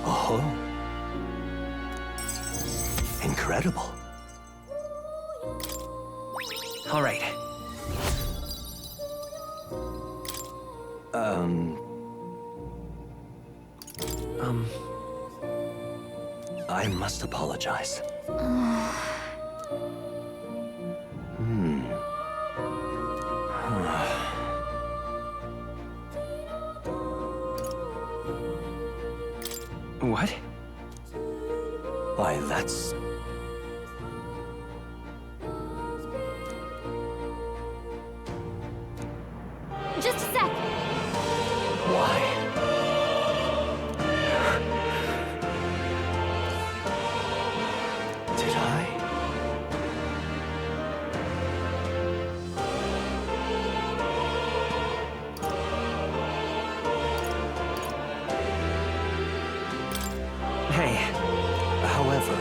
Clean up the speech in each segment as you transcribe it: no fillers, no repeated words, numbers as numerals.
Oh. Incredible. All right. I must apologize. What? Why, that's... Just a sec. Why? Did I? Hey, However,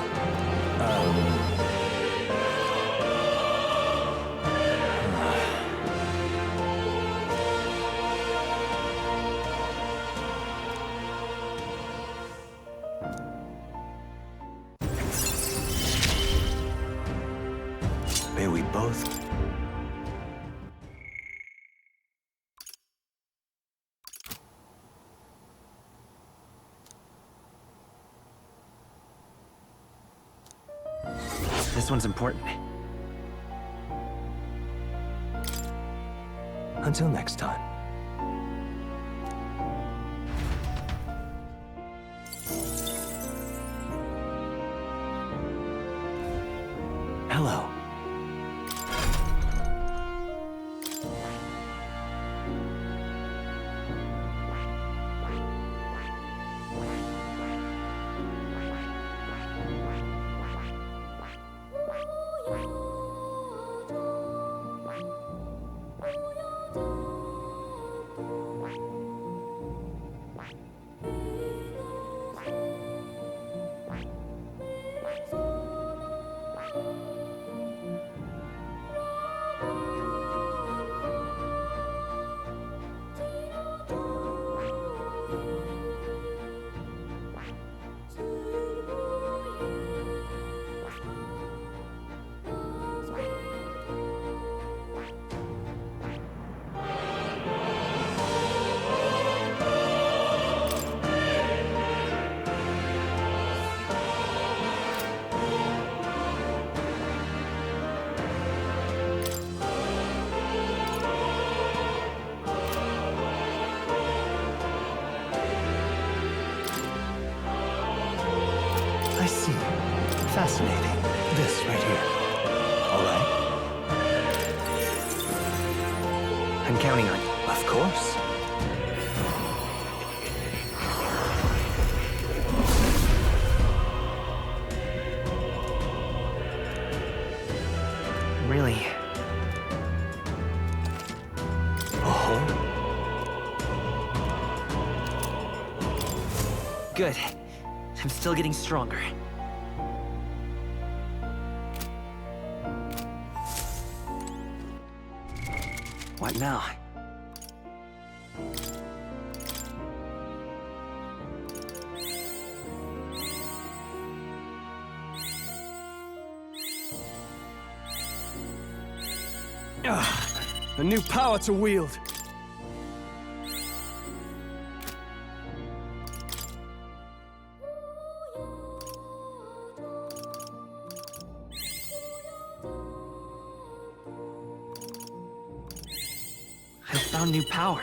may we both... this one's important. Until next time. Hello. I see. Fascinating. This right here. All right? I'm counting on you. Of course. Really? Oh. Good. I'm still getting stronger. What now? A new power to wield. I found new power.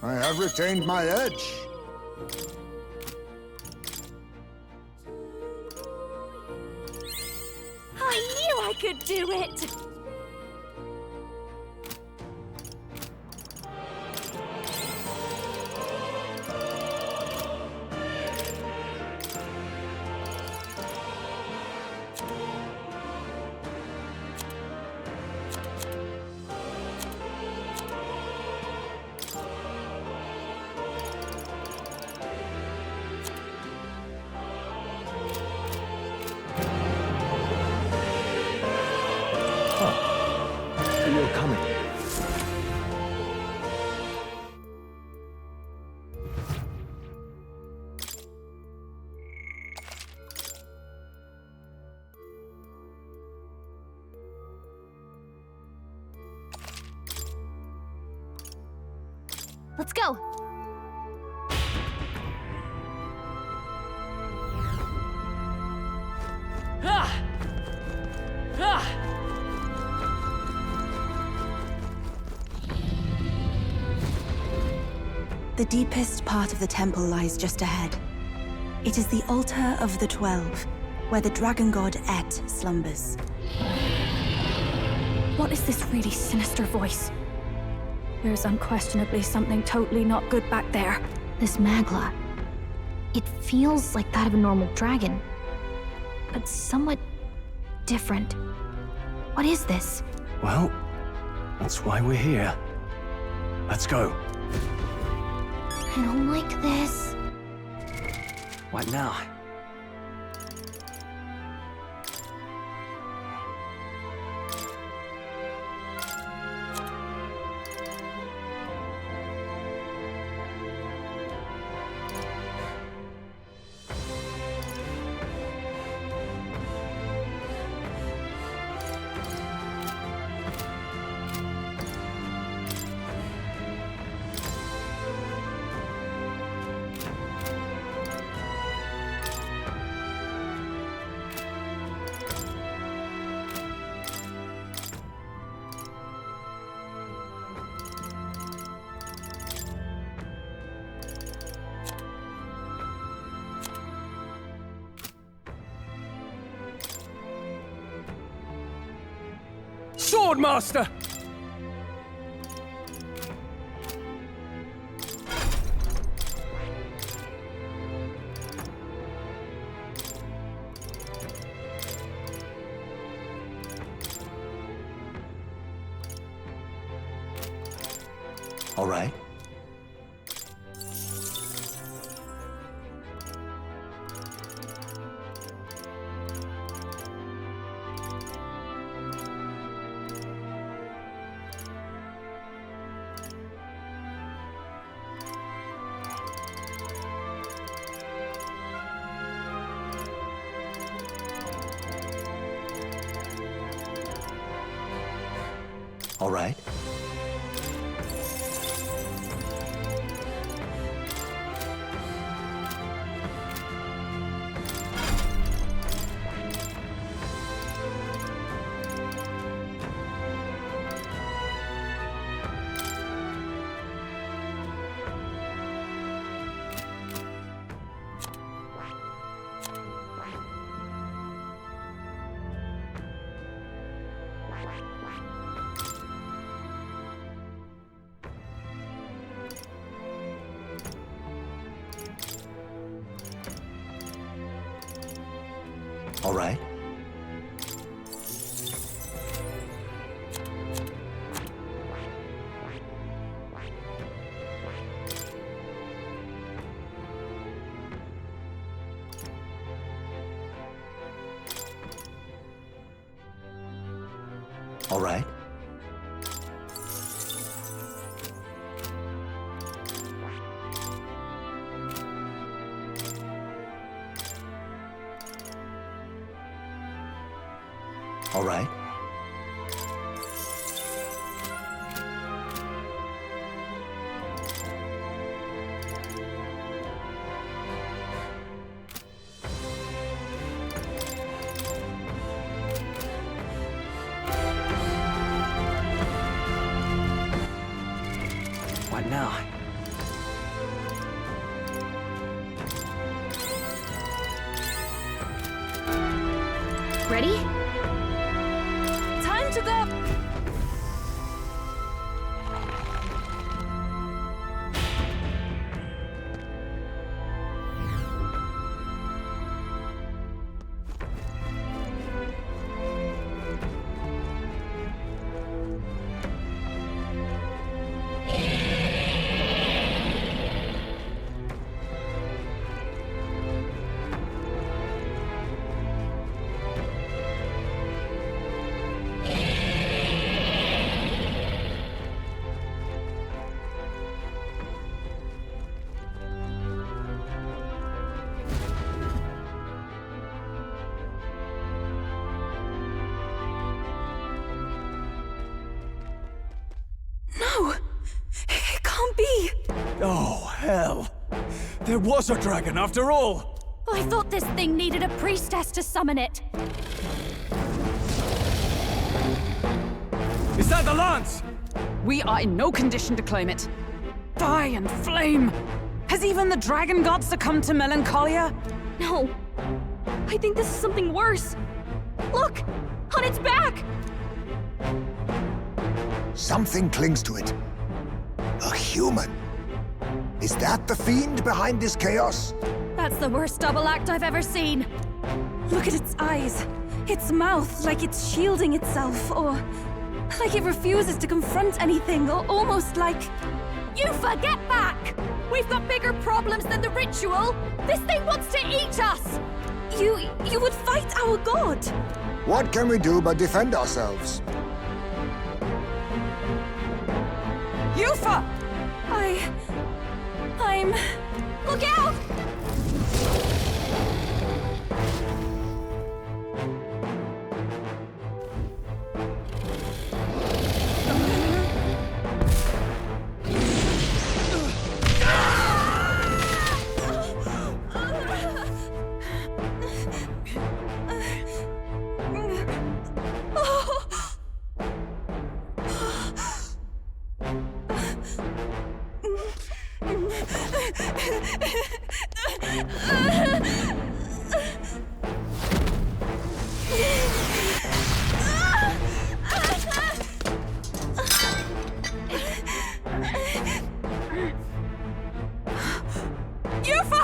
I have retained my edge. I knew I could do it! you're coming. Let's go. Ah! Ah! The deepest part of the temple lies just ahead. It is the altar of the 12, where the dragon god Et slumbers. What is this really sinister voice? There's unquestionably something totally not good back there. This Magla. It feels like that of a normal dragon, but somewhat different. What is this? Well, that's why we're here. Let's go. I don't like this. What now? Swordmaster! All right. All right. All right. All right. All right. What now? Ready? Time to go! No! It can't be! Oh, hell! There was a dragon after all! I thought this thing needed a priestess to summon it. Is that the lance? We are in no condition to claim it. Die and flame! Has even the dragon god succumbed to melancholia? No. I think this is something worse. Look! On its back! Something clings to it. A human. Is that the fiend behind this chaos? That's the worst double act I've ever seen. Look at its eyes. Its mouth, like it's shielding itself, or like it refuses to confront anything, or almost like... Yufa, get back! We've got bigger problems than the ritual! This thing wants to eat us! You would fight our god! What can we do but defend ourselves? Yufa! I'm... Look out! Yufa!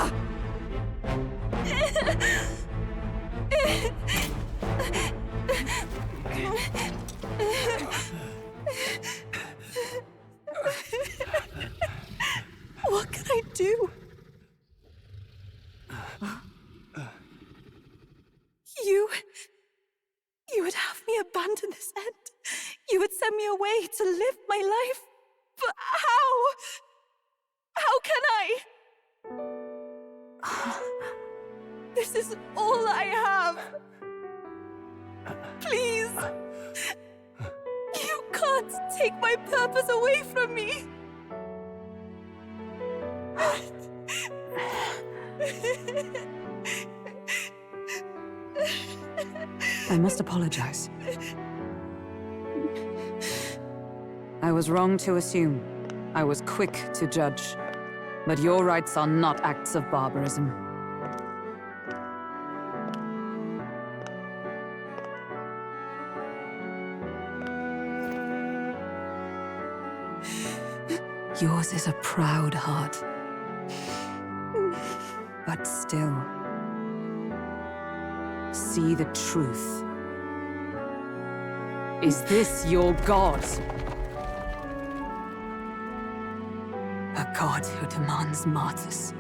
What can I do? You would have me abandon this end. You would send me away to live my life. But how? How can I? This is all I have. Please. You can't take my purpose away from me. I must apologize. I was wrong to assume. I was quick to judge. But your rites are not acts of barbarism. Yours is a proud heart. But still, see the truth. Is this your god? A god who demands martyrs,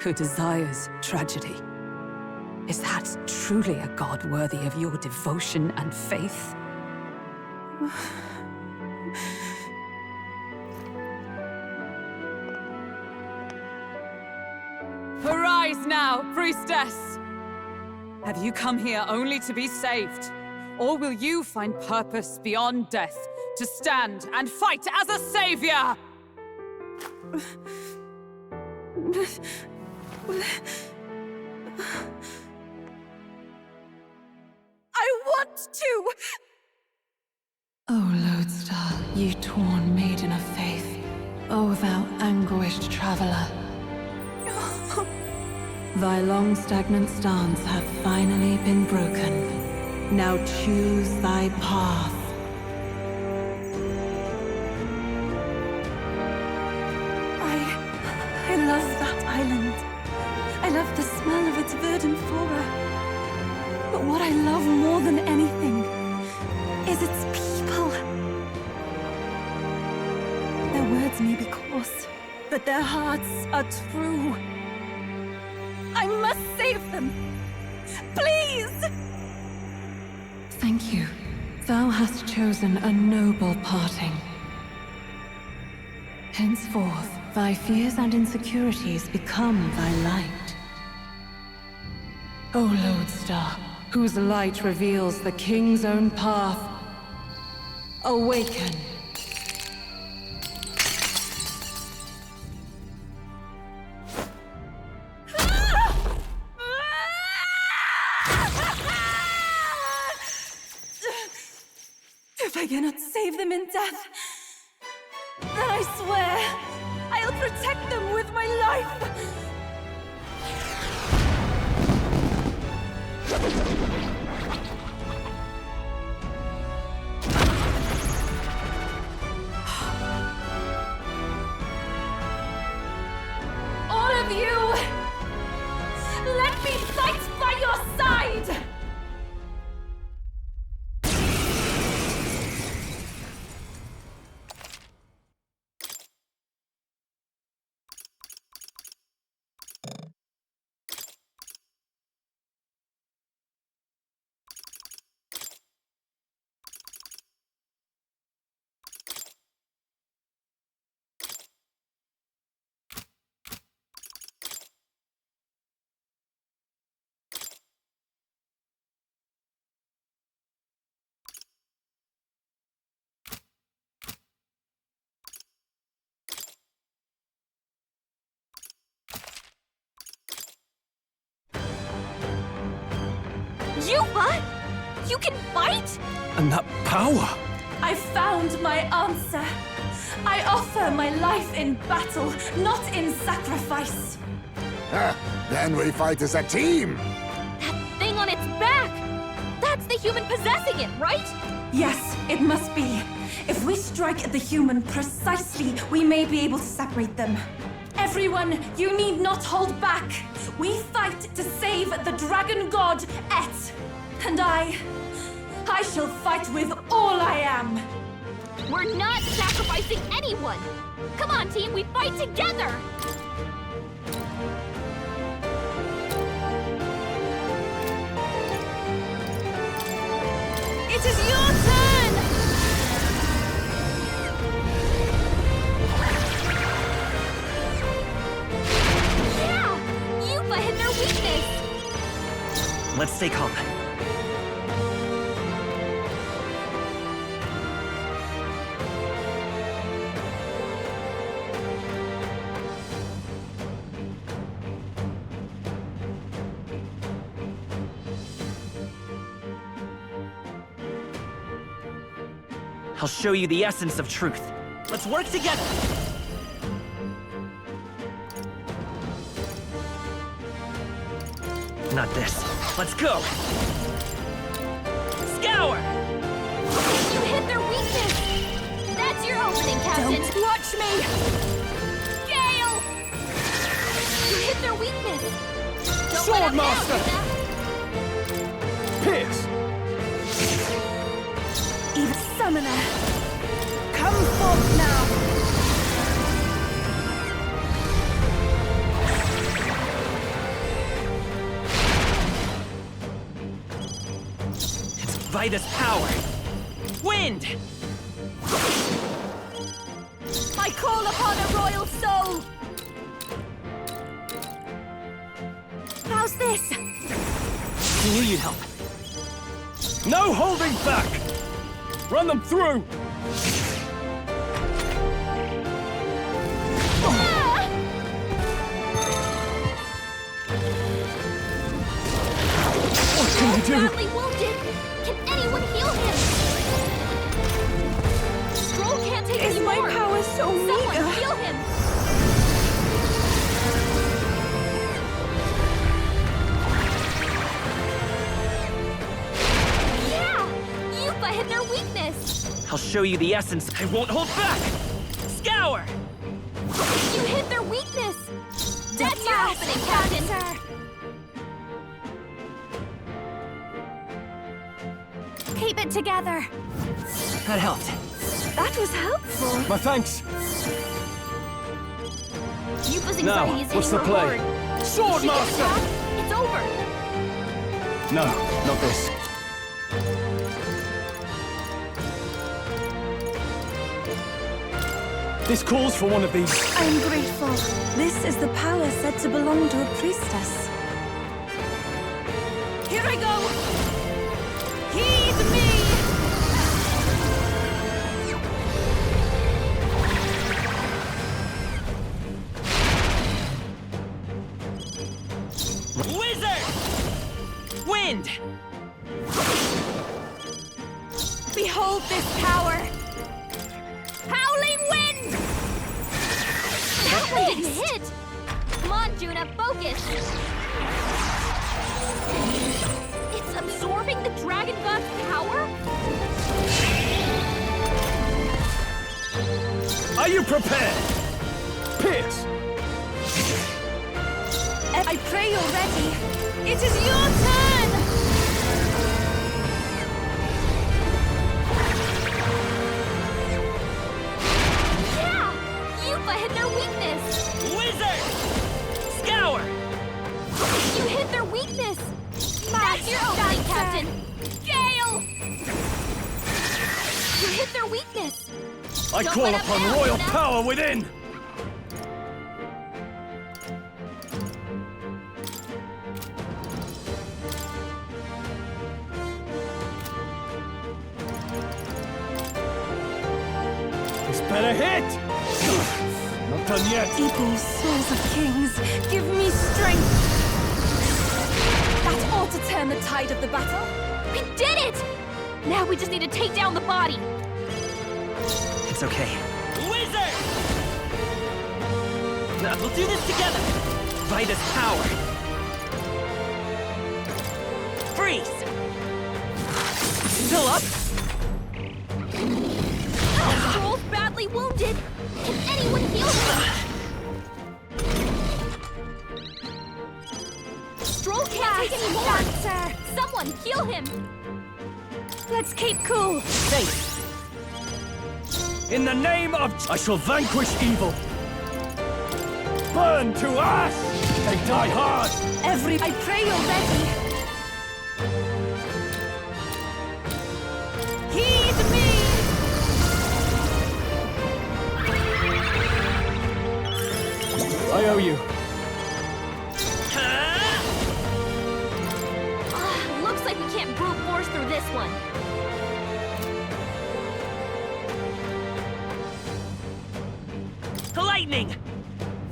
who desires tragedy. Is that truly a god worthy of your devotion and faith? Arise now, priestess! Have you come here only to be saved? Or will you find purpose beyond death, to stand and fight as a savior? I want to! O Lodestar, you torn maiden of faith, O thou anguished traveler. Thy long stagnant stance hath finally been broken. Now choose thy path. I love that island. I love the smell of its verdant flora. But what I love more than anything is its people. Their words may be coarse, but their hearts are true. I must save them. Please! Thank you. Thou hast chosen a noble parting. Henceforth, thy fears and insecurities become thy light. O Lodestar, whose light reveals the king's own path, awaken! If I cannot save them in death, then I swear I'll protect them with my life! All of you! Let me fight by your side! Yuba! You can fight? And that power! I found my answer. I offer my life in battle, not in sacrifice. Then we fight as a team! That thing on its back! That's the human possessing it, right? Yes, it must be. If we strike at the human precisely, we may be able to separate them. Everyone, you need not hold back. We fight to save the dragon god, Et. And I shall fight with all I am. We're not sacrificing anyone! Come on, team, we fight together! It is your turn! Yeah! Yuba hit their weakness! Let's stay calm. I'll show you the essence of truth. Let's work together! Not this. Let's go! Scour! You hit their weakness! That's your opening, Captain! Don't watch me! Gale! You hit their weakness! Don't let 'em Swordmaster! down, Pierce! Even summoner, come forth now! It's Vida's power! Wind! I call upon a royal soul! How's this? I knew you'd help. No holding back! Run them through! Ah! What can you do? Badly wounded! Can anyone heal him? Stroll can't take Is any my more! power so Someone meager? heal him! Yeah! Yuba hit their weakness! I'll show you the essence. I won't hold back! Scour! You hit their weakness! That's your opening, Captain! Keep it together! That helped. That was helpful. My thanks! Yuba's Now, anxiety is what's hitting the her play? hard. Swordmaster! It's over! No, not this. This calls for one of these. I am grateful. This is the power said to belong to a priestess. Here I go! Heed me! Wizard! Wind! Behold hold this power! Howling wind! That one didn't hit! Come on, Juna, focus! It's absorbing the Dragon God's power? Are you prepared? Pierce! I pray you're ready. It is your turn! Yeah! Yupa hit their weakness! Wizard! Scour! You hit their weakness! That's your opening, Captain! Gale! You hit their weakness! I Don't call let up upon now, royal Juna. power within! This better hit! Not done yet! Equal souls of kings, give me strength! That ought to turn the tide of the battle. We did it! Now we just need to take down the body! It's okay. Wizard! Now, we'll do this together! Vida's power! Freeze! Still up? Stroll's badly wounded! Can anyone heal him? Stroll can't take any more! Someone heal him! Let's keep cool! Safe! In the name of... I shall vanquish evil! Burn to ash! They die hard! I pray you're ready. Heed me! I owe you. Looks like we can't brute force through this one. The lightning!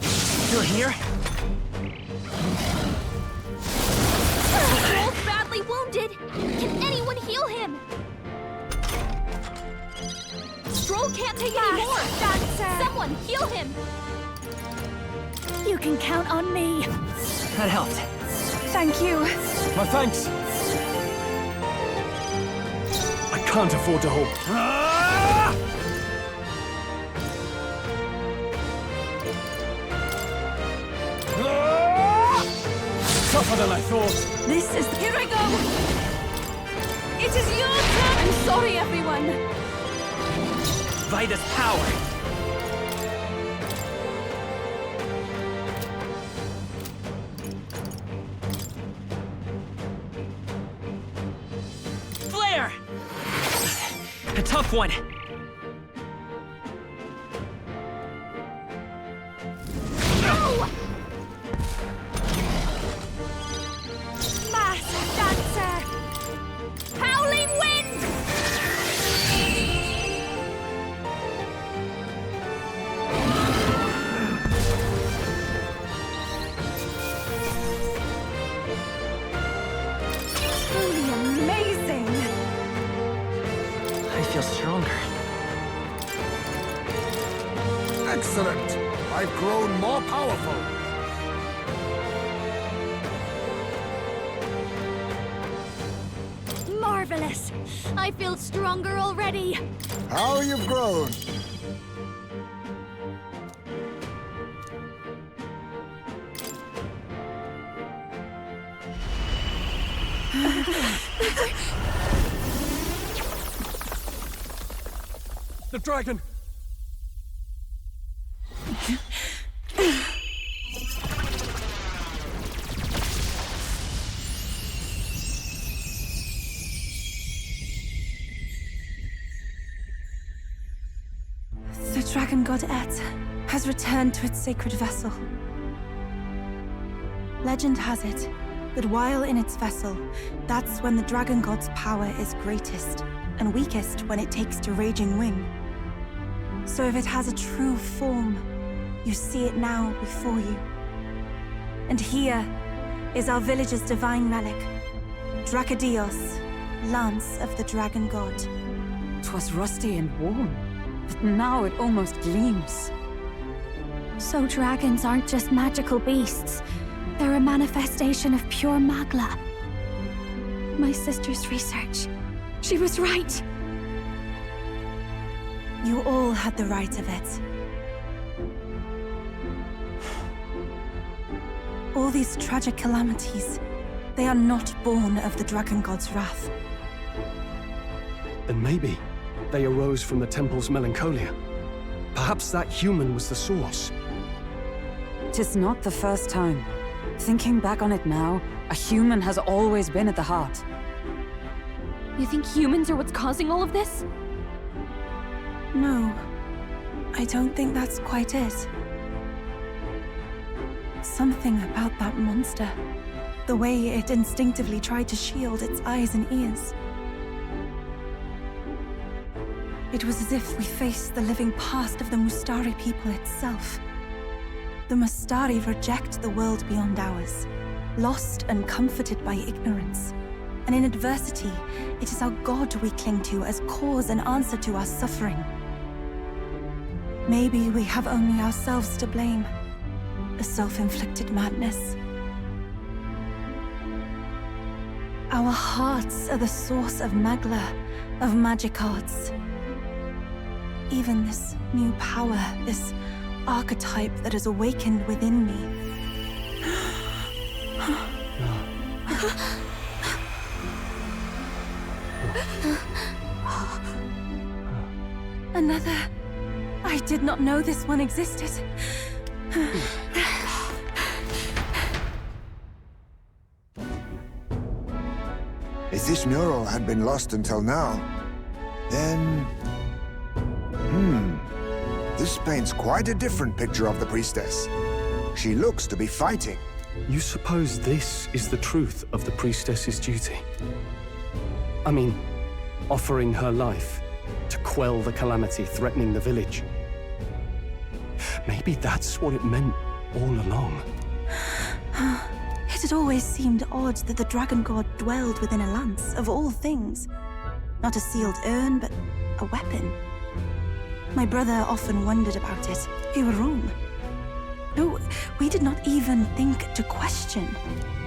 Still here? Stroll's badly wounded! Can anyone heal him? Stroll can't take any more! Someone heal him! You can count on me! That helped. Thank you. My thanks. I can't afford to hold. Ah! Ah! Tougher than I thought. This is... Here I go! It is your turn! I'm sorry, everyone. Vida's power! Flare! A tough one. No! Mass Dancer! Howling wind! Truly amazing! I feel stronger. Excellent! I've grown more powerful. Marvelous! I feel stronger already! How you've grown. The dragon! The dragon god Et has returned to its sacred vessel. Legend has it that while in its vessel, that's when the dragon god's power is greatest and weakest when it takes to raging wing. So if it has a true form, you see it now before you. And here is our village's divine relic, Dracadios, Lance of the Dragon God. 'Twas rusty and worn, but now it almost gleams. So dragons aren't just magical beasts. They're a manifestation of pure Magla. My sister's research. She was right. You all had the right of it. All these tragic calamities, they are not born of the Dragon God's wrath. Then maybe they arose from the temple's melancholia. Perhaps that human was the source. 'Tis not the first time. Thinking back on it now, a human has always been at the heart. You think humans are what's causing all of this? No, I don't think that's quite it. Something about that monster. The way it instinctively tried to shield its eyes and ears. It was as if we faced the living past of the Mustari people itself. The Mustari reject the world beyond ours, lost and comforted by ignorance. And in adversity, it is our God we cling to as cause and answer to our suffering. Maybe we have only ourselves to blame. A self-inflicted madness. Our hearts are the source of Magla, of magic arts. Even this new power, this archetype that has awakened within me. Another. I did not know this one existed. If this mural had been lost until now, then... This paints quite a different picture of the priestess. She looks to be fighting. You suppose this is the truth of the priestess's duty? I mean, offering her life to quell the calamity threatening the village. Maybe that's what it meant all along. It had always seemed odd that the Dragon God dwelled within a lance, of all things. Not a sealed urn, but a weapon. My brother often wondered about it. We were wrong. No, we did not even think to question.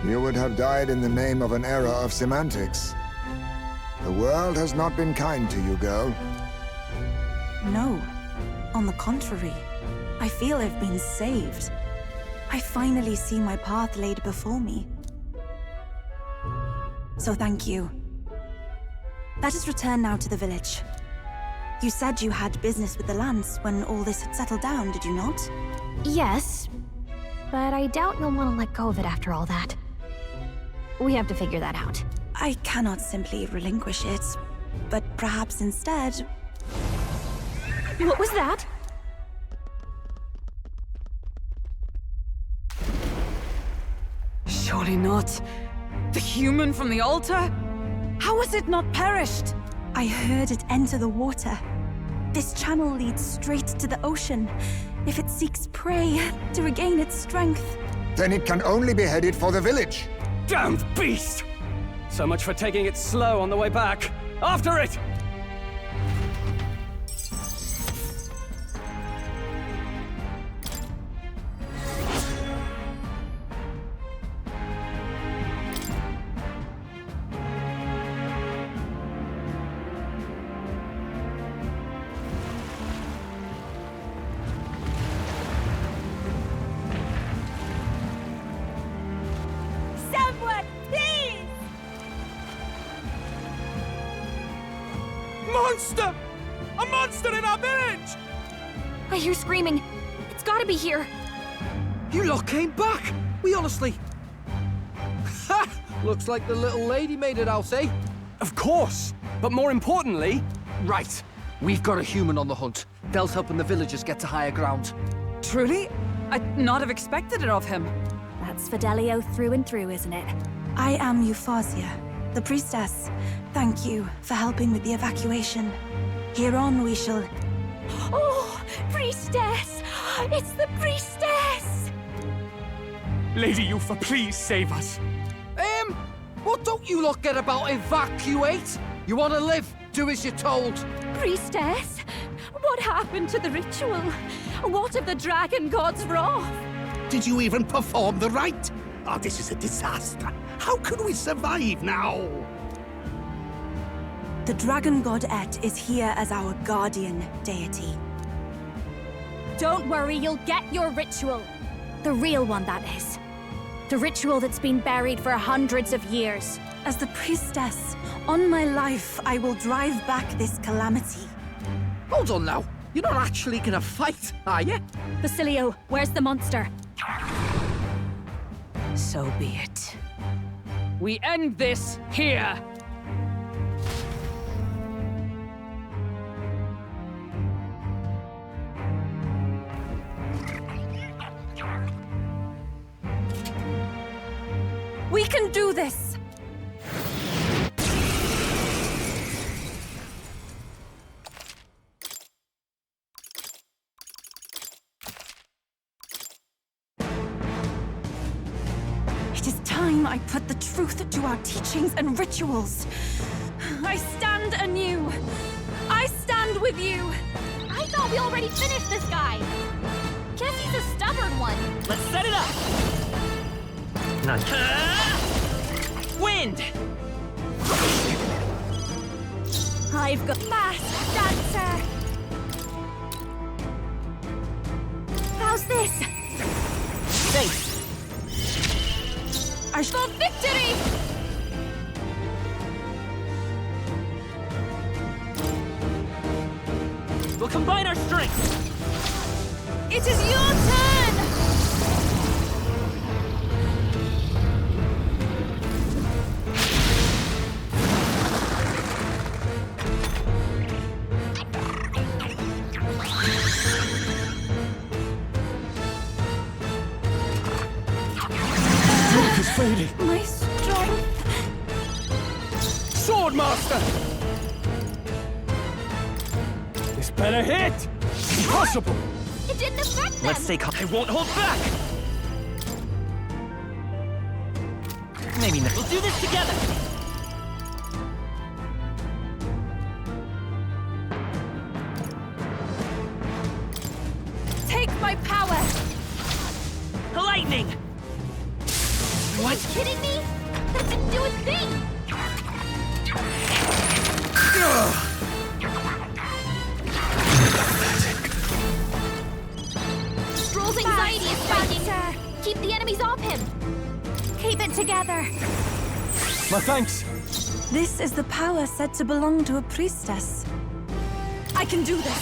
You would have died in the name of an era of semantics. The world has not been kind to you, girl. No. On the contrary, I feel I've been saved. I finally see my path laid before me. So thank you. Let us return now to the village. You said you had business with the lance when all this had settled down, did you not? Yes, but I doubt you'll want to let go of it after all that. We have to figure that out. I cannot simply relinquish it, but perhaps instead... What was that? Surely not. The human from the altar? How has it not perished? I heard it enter the water. This channel leads straight to the ocean. If it seeks prey to regain its strength... Then it can only be headed for the village. Damned beast! So much for taking it slow on the way back. After it! Monster! A monster in our village! I hear screaming. It's gotta be here. You lot came back! We honestly... Ha! Looks like the little lady made it out, eh? Of course! But more importantly... Right. We've got a human on the hunt. Del's helping the villagers get to higher ground. Truly? I'd not have expected it of him. That's Fidelio through and through, isn't it? I am Euphausia, the priestess. Thank you for helping with the evacuation. Hereon we shall... Oh, priestess! It's the priestess! Lady Yufa, please save us. What don't you lot get about evacuate? You want to live? do as you're told. Priestess, what happened to the ritual? What of the dragon god's wrath? Did you even perform the rite? Oh, this is a disaster. How can we survive now? The dragon god Et is here as our guardian deity. Don't worry, you'll get your ritual. The real one, that is. The ritual that's been buried for hundreds of years. As the priestess, on my life, I will drive back this calamity. Hold on now. You're not actually gonna fight, are you? Basilio, where's the monster? So be it. We end this here! We can do this! It is time I put the truth to our teachings and rituals. I stand anew. I stand with you. I thought we already finished this guy. Guess he's a stubborn one. Let's set it up! Not... Wind! I've got fast dancer. How's this? Thanks! I shall victory! We'll combine our strengths! It is your turn! Smoke is fading. My strength... Swordmaster! This better hit! Impossible! It didn't affect them. Let's stay calm. I won't hold back! Maybe not. We'll do this together! Take my power! Lightning! Are you kidding me? That didn't do a thing! Stroll's anxiety is spiking. Keep the enemies off him. Keep it together. My thanks. This is the power said to belong to a priestess. I can do this!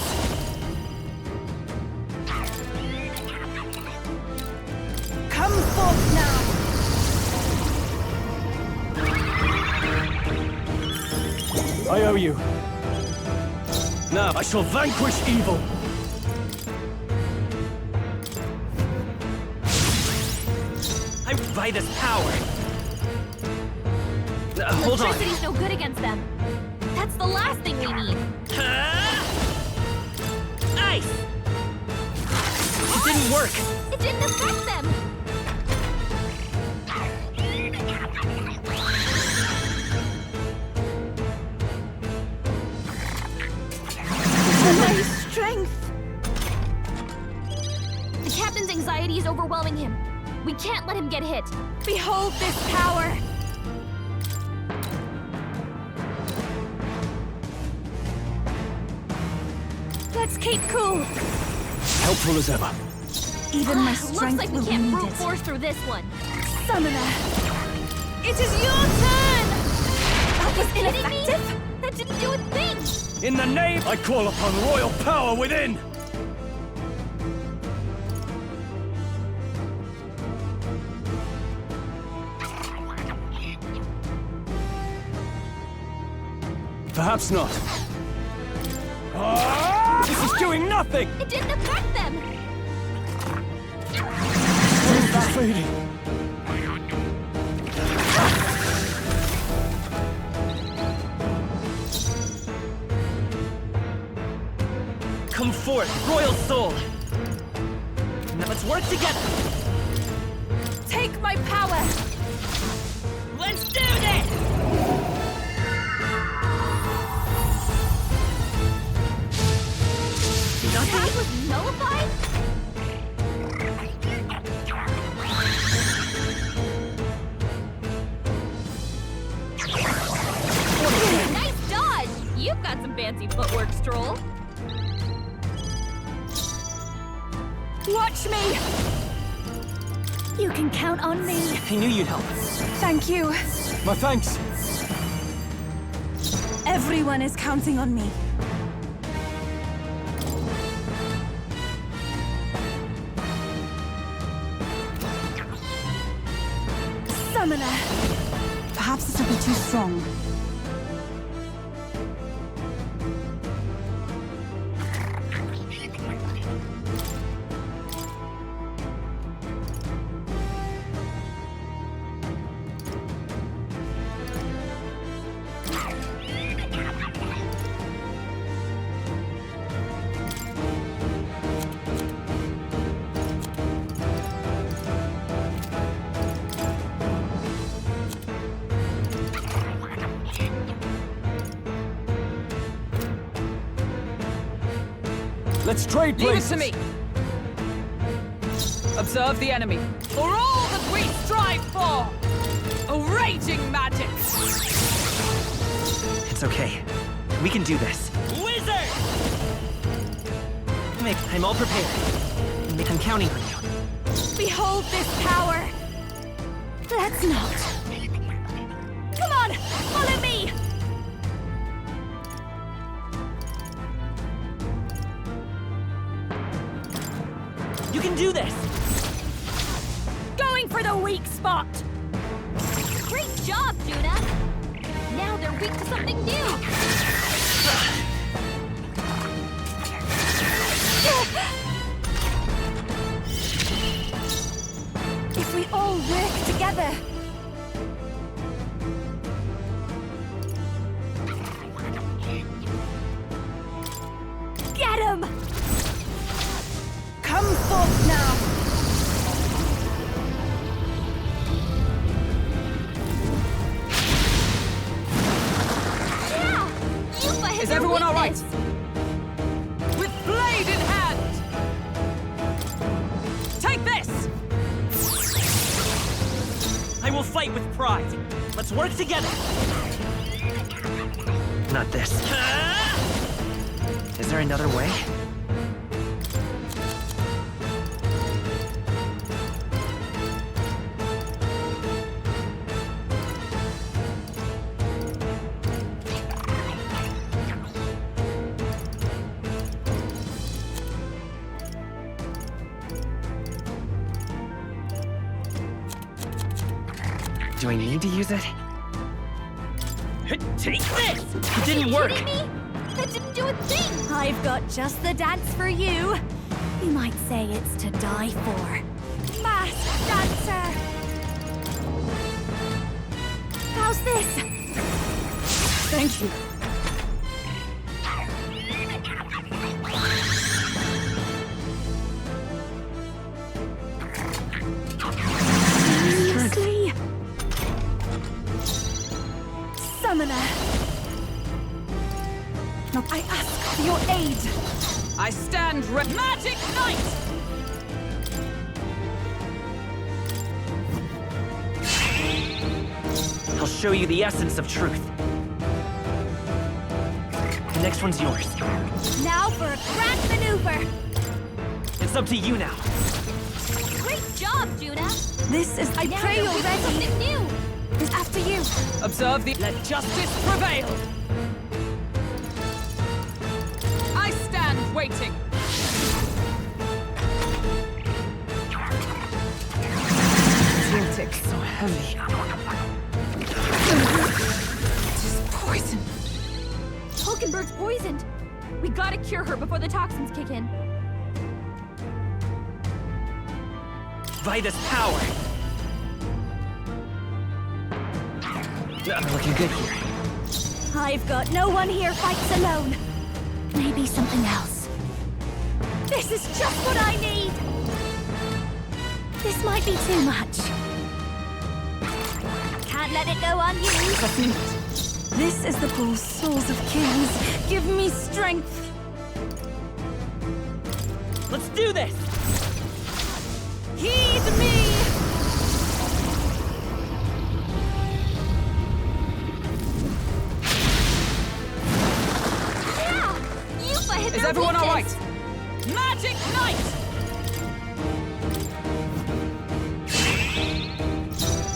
Come forth now! I owe you. Now I shall vanquish evil. I buy this power! Hold on! Electricity's no good against them. That's the last thing we need. Ice! It didn't work! It didn't affect them. My strength! The captain's anxiety is overwhelming him. We can't let him get hit. Behold this power! Let's keep cool! Helpful as ever. Even my Looks strength like will we be can't brute needed. force through this one. Summoner! It is your turn! That was Kidding me? ineffective? That didn't do a thing. In the name, I call upon royal power within. Perhaps not. This is doing nothing! It didn't affect them. Smoke is fading. Come forth, royal soul! Now let's work together! Take my power! Let's do this! was nullified? Nice dodge! You've got some fancy footwork, Stroll. Watch me! You can count on me. I knew you'd help. Thank you. My thanks. Everyone is counting on me. Summoner. Perhaps this will be too strong. Let's trade Leave it places. to me! Observe the enemy. For all that we strive for! A raging magic! It's okay. We can do this. Wizard! Mick, I'm all prepared. Mick, I'm counting on you. Behold this power. Let's not. Come on, follow me. You can do this! Going for the weak spot. Great job, Juna! Now they're weak to something new! If we all work together. Get him! Come forth now. Yeah! Yuffie has Is their everyone all right? weakness. With blade in hand! Take this! I will fight with pride. Let's work together. Not this. Is there another way? Do I need to use it? Take this! It didn't work! Kidding me? That didn't do a thing! I've got just the dance for you. You might say it's to die for. Masked dancer! How's this? Thank you. Seriously? Summoner. Now I ask for your aid. I stand Magic Knight! I'll show you the essence of truth. The next one's yours. Now for a grand maneuver. It's up to you now. Great job, Juna! This is. I Now pray they're you're weak to ready. something new! It's after you. Observe the... Let justice prevail! I stand waiting. Celtic. So heavy. Just poison. Hulkenberg's poisoned! We gotta cure her before the toxins kick in. By this power. I'm looking good here. I've got no one here fights alone. Maybe something else. This is just what I need. This might be too much. Can't let it go unused. This is the pool, souls of kings. Give me strength. Let's do this! Heed me! Yeah! Yufa hit Is their everyone all right? weakness. Magic Knight!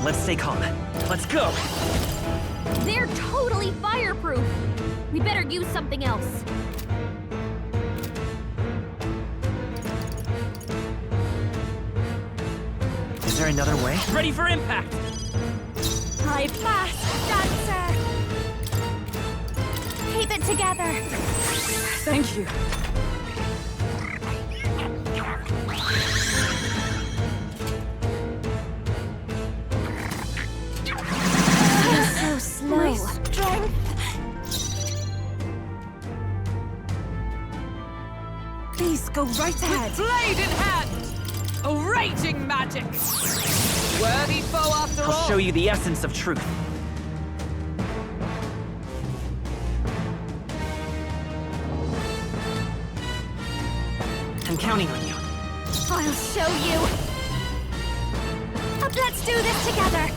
Let's stay calm. Let's go! They're totally fireproof. We better use something else. Is there another way? Ready for impact! I fast, dancer! Keep it together! Thank you. So slow. Strength. Please go right ahead. Blade in hand! A raging magic! Worthy foe after all! I'll show you the essence of truth. I'm counting on you. I'll show you! Let's do this together!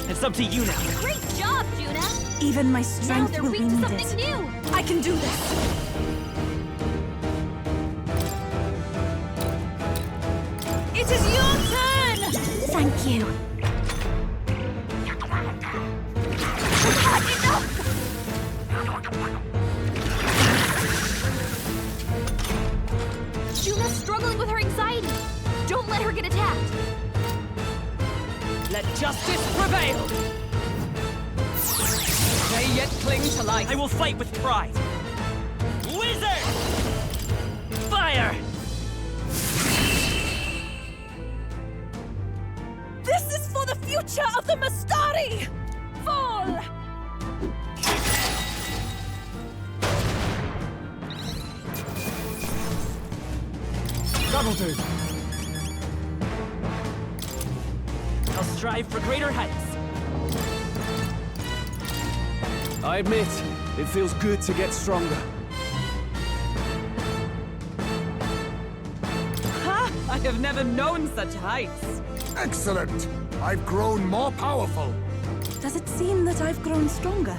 It's up to you now. Great job, Juna! Even my Now strength they're will weak be to needed. something new! I can do this. It is your turn! Thank you. Juna's struggling with her anxiety. Don't let her get attacked. Let justice prevail! They yet cling to life. I will fight with pride. Wizard! Fire! This is for the future of the Mastari! Fall! That'll do. I'll strive for greater heights. I admit, it feels good to get stronger. Ha! I have never known such heights. Excellent! I've grown more powerful. Does it seem that I've grown stronger?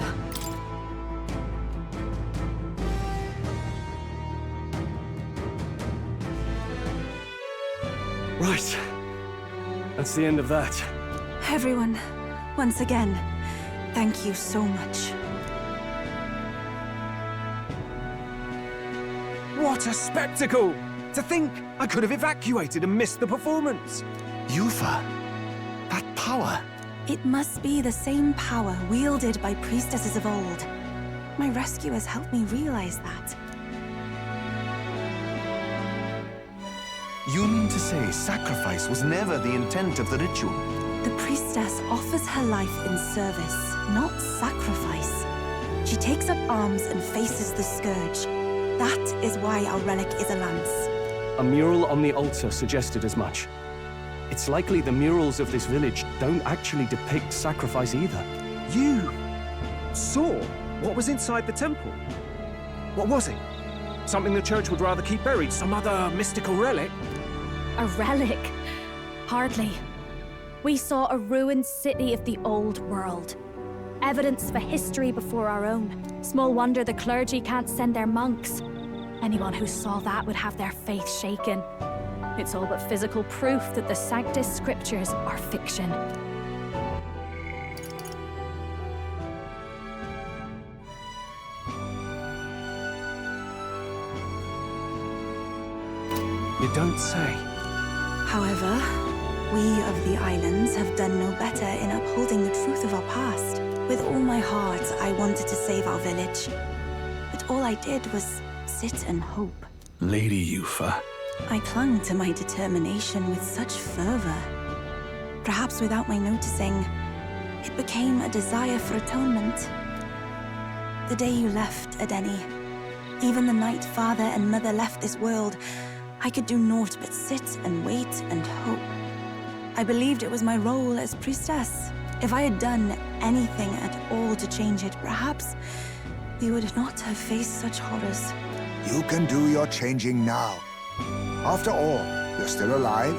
Right. That's the end of that. Everyone, once again, thank you so much. What a spectacle! To think I could have evacuated and missed the performance. Yufa, that power. It must be the same power wielded by priestesses of old. My rescuers helped me realize that. You mean to say sacrifice was never the intent of the ritual? The priestess offers her life in service, not sacrifice. She takes up arms and faces the scourge. That is why our relic is a lance. A mural on the altar suggested as much. It's likely the murals of this village don't actually depict sacrifice either. You saw what was inside the temple? What was it? Something the church would rather keep buried? Some other mystical relic? A relic? Hardly. We saw a ruined city of the old world. Evidence for history before our own. Small wonder the clergy can't send their monks. Anyone who saw that would have their faith shaken. It's all but physical proof that the Sanctus Scriptures are fiction. You don't say. However, we of the islands have done no better in upholding the truth of our past. With all my heart, I wanted to save our village. But all I did was sit and hope. Lady Yufa. I clung to my determination with such fervor. Perhaps without my noticing, it became a desire for atonement. The day you left, Edeni, Even the night father and mother left this world, I could do naught but sit and wait and hope. I believed it was my role as priestess. If I had done anything at all to change it, perhaps we would not have faced such horrors. You can do your changing now. After all, you're still alive,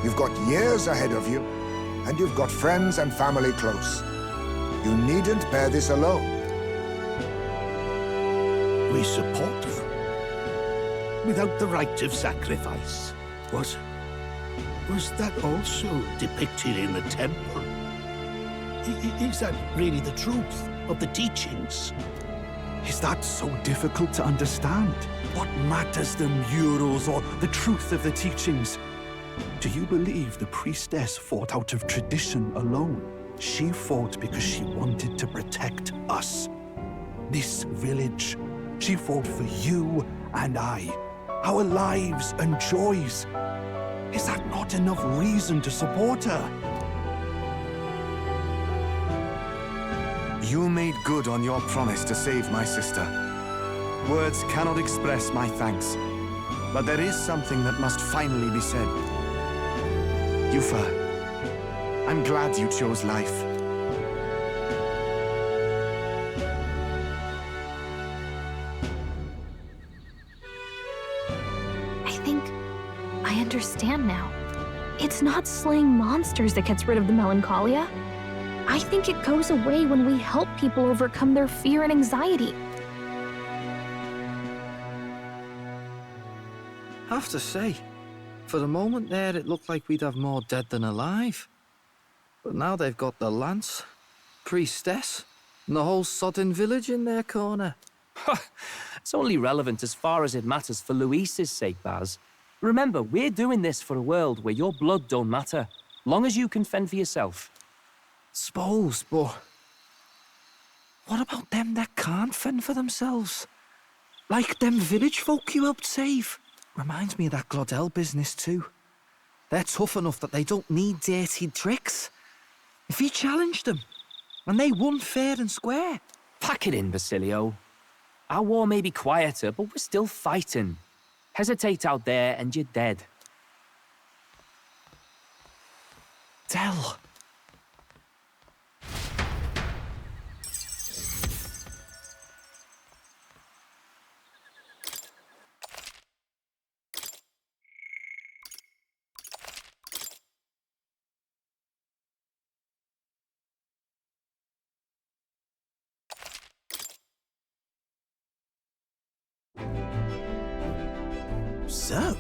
you've got years ahead of you, and you've got friends and family close. You needn't bear this alone. We support you. Without the rite of sacrifice. Was that also depicted in the temple? Is that really the truth of the teachings? Is that so difficult to understand? What matters the murals or the truth of the teachings? Do you believe the priestess fought out of tradition alone? She fought because she wanted to protect us. This village. She fought for you and I. Our lives and joys. Is that not enough reason to support her? You made good on your promise to save my sister. Words cannot express my thanks. But there is something that must finally be said. Yufa, I'm glad you chose life. I think I understand now. It's not slaying monsters that gets rid of the melancholia. I think it goes away when we help people overcome their fear and anxiety. Have to say, for a moment there it looked like we'd have more dead than alive. But now they've got the lance, priestess, and the whole sodden village in their corner. It's only relevant as far as it matters for Luis's sake, Baz. Remember, we're doing this for a world where your blood don't matter, long as you can fend for yourself. Suppose, but what about them that can't fend for themselves? Like them village folk you helped save. Reminds me of that Glodell business too. They're tough enough that they don't need dirty tricks. If you challenged them, and they won fair and square. Pack it in, Basilio. Our war may be quieter, but we're still fighting. Hesitate out there and you're dead. Del. So,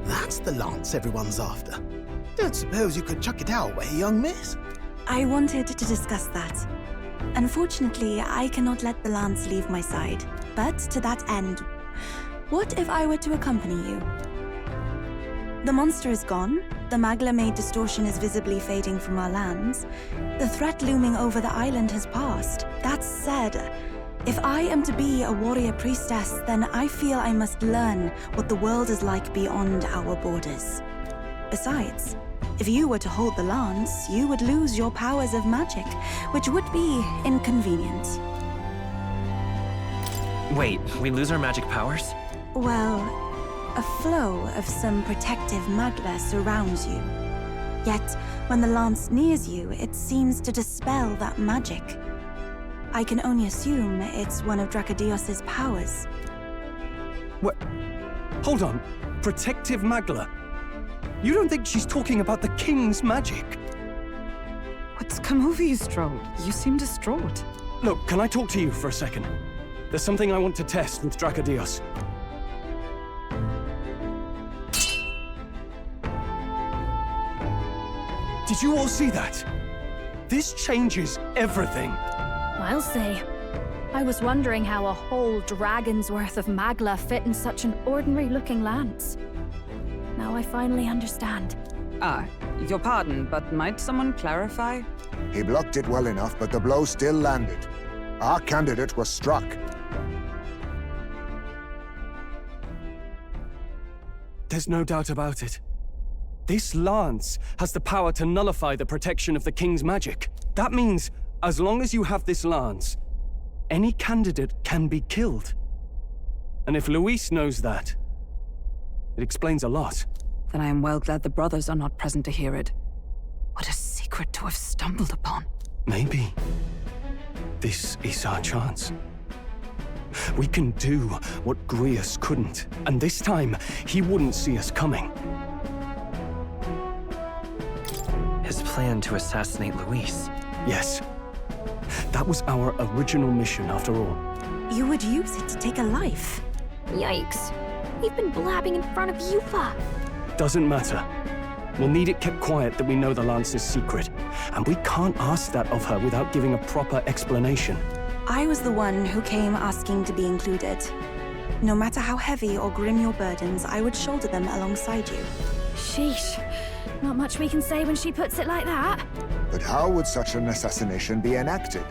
that's the lance everyone's after. Don't suppose you could chuck it our way, young miss? I wanted to discuss that. Unfortunately, I cannot let the lance leave my side. But to that end, what if I were to accompany you? The monster is gone. The Magla-made distortion is visibly fading from our lands. The threat looming over the island has passed. That said, if I am to be a warrior priestess, then I feel I must learn what the world is like beyond our borders. Besides, if you were to hold the lance, you would lose your powers of magic, which would be inconvenient. Wait, we lose our magic powers? Well, a flow of some protective magla surrounds you. Yet, when the lance nears you, it seems to dispel that magic. I can only assume it's one of Dracodios's powers. What? Hold on. Protective Magla? You don't think she's talking about the king's magic? What's come over you, Stroll? You seem distraught. Look, can I talk to you for a second? There's something I want to test with Dracodios. Did you all see that? This changes everything. I'll say. I was wondering how a whole dragon's worth of magla fit in such an ordinary-looking lance. Now I finally understand. Your pardon, but might someone clarify? He blocked it well enough, but the blow still landed. Our candidate was struck. There's no doubt about it. This lance has the power to nullify the protection of the king's magic. That means, as long as you have this lance, any candidate can be killed. And if Luis knows that, it explains a lot. Then I am well glad the brothers are not present to hear it. What a secret to have stumbled upon. Maybe this is our chance. We can do what Grius couldn't, and this time, he wouldn't see us coming. His plan to assassinate Luis. Yes. That was our original mission, after all. You would use it to take a life? Yikes. We've been blabbing in front of Yufa. Doesn't matter. We'll need it kept quiet that we know the Lance's secret. And we can't ask that of her without giving a proper explanation. I was the one who came asking to be included. No matter how heavy or grim your burdens, I would shoulder them alongside you. Sheesh. Not much we can say when she puts it like that. But how would such an assassination be enacted?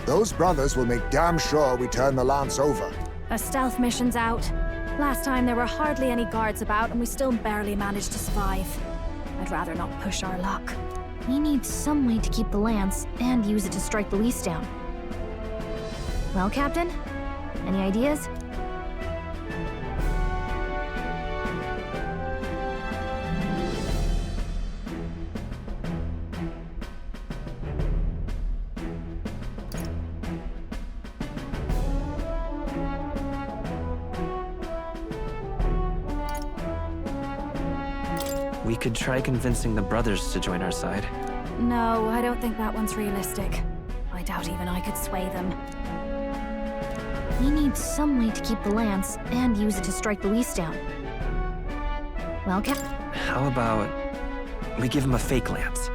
Those brothers will make damn sure we turn the Lance over. A stealth mission's out. Last time there were hardly any guards about and we still barely managed to survive. I'd rather not push our luck. We need some way to keep the Lance and use it to strike Luis down. Well, Captain? Any ideas? We could try convincing the brothers to join our side. No, I don't think that one's realistic. I doubt even I could sway them. We need some way to keep the Lance and use it to strike Luis down. Well, Cap? How about we give him a fake lance?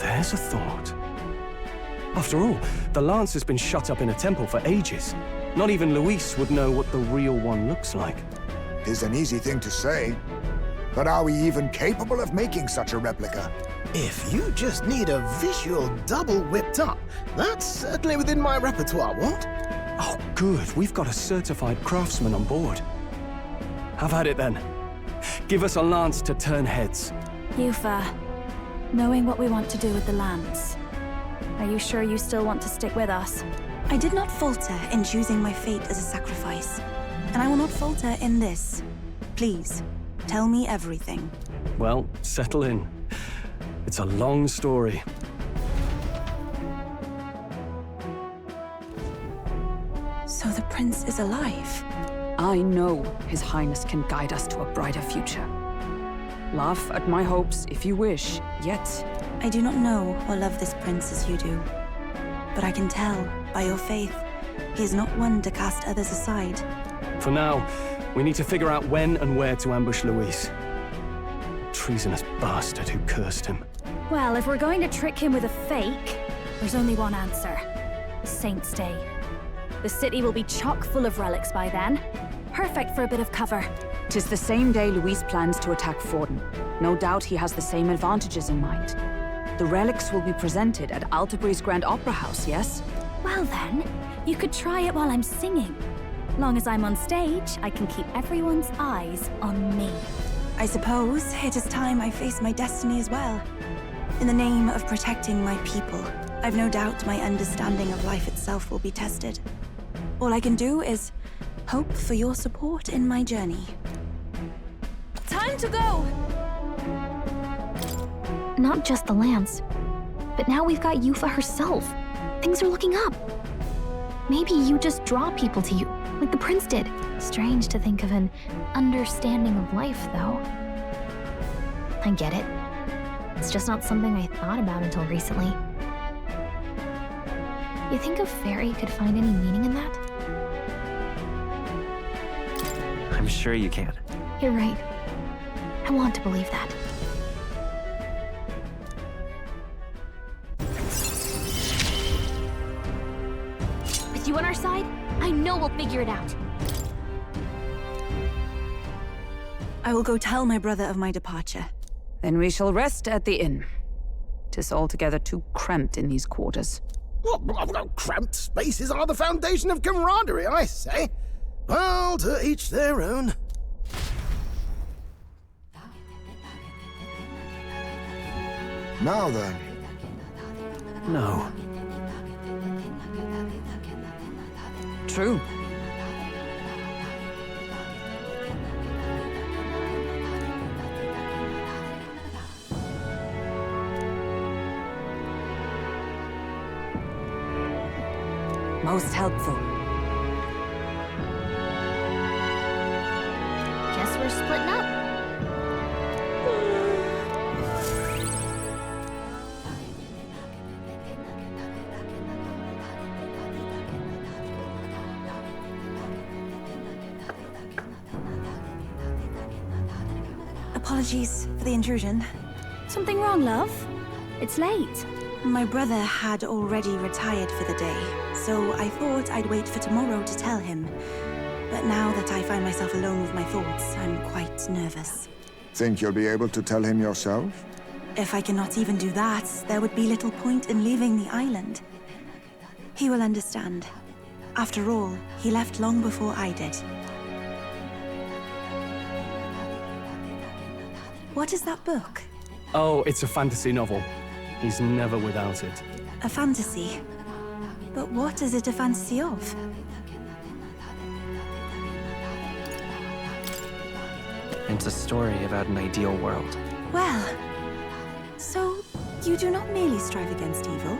There's a thought. After all, the Lance has been shut up in a temple for ages. Not even Luis would know what the real one looks like. Tis an easy thing to say, but are we even capable of making such a replica? If you just need a visual double whipped up, that's certainly within my repertoire, what? Oh, good. We've got a certified craftsman on board. Have at it then. Give us a lance to turn heads. Yufa, knowing what we want to do with the Lance, are you sure you still want to stick with us? I did not falter in choosing my fate as a sacrifice, and I will not falter in this. Please, tell me everything. Well, settle in. It's a long story. So the prince is alive? I know His Highness can guide us to a brighter future. Laugh at my hopes if you wish, yet... I do not know or love this prince as you do. But I can tell, by your faith, he is not one to cast others aside. For now, we need to figure out when and where to ambush Luis. Treasonous bastard who cursed him. Well, if we're going to trick him with a fake, there's only one answer. Saint's Day. The city will be chock full of relics by then. Perfect for a bit of cover. 'Tis the same day Luis plans to attack Forden. No doubt he has the same advantages in mind. The relics will be presented at Altabri's Grand Opera House, yes? Well then, you could try it while I'm singing. Long as I'm on stage, I can keep everyone's eyes on me. I suppose it is time I face my destiny as well. In the name of protecting my people, I've no doubt my understanding of life itself will be tested. All I can do is hope for your support in my journey. Time to go! Not just the Lance, but now we've got Yufa herself. Things are looking up. Maybe you just draw people to you, like the prince did. Strange to think of an understanding of life, though. I get it. It's just not something I thought about until recently. You think a fairy could find any meaning in that? I'm sure you can. You're right. I want to believe that. With you on our side, I know we'll figure it out. I will go tell my brother of my departure. Then we shall rest at the inn. 'Tis altogether too cramped in these quarters. What, cramped spaces are the foundation of camaraderie, I say. Well, to each their own. Now then. No. True. most helpful. Guess we're splitting up. Apologies for the intrusion. Something wrong, love? It's late. My brother had already retired for the day, so I thought I'd wait for tomorrow to tell him. But now that I find myself alone with my thoughts, I'm quite nervous. Think you'll be able to tell him yourself? If I cannot even do that, there would be little point in leaving the island. He will understand. After all, he left long before I did. What is that book? Oh, it's a fantasy novel. He's never without it. A fantasy? But what is it a fantasy of? It's a story about an ideal world. Well, so you do not merely strive against evil.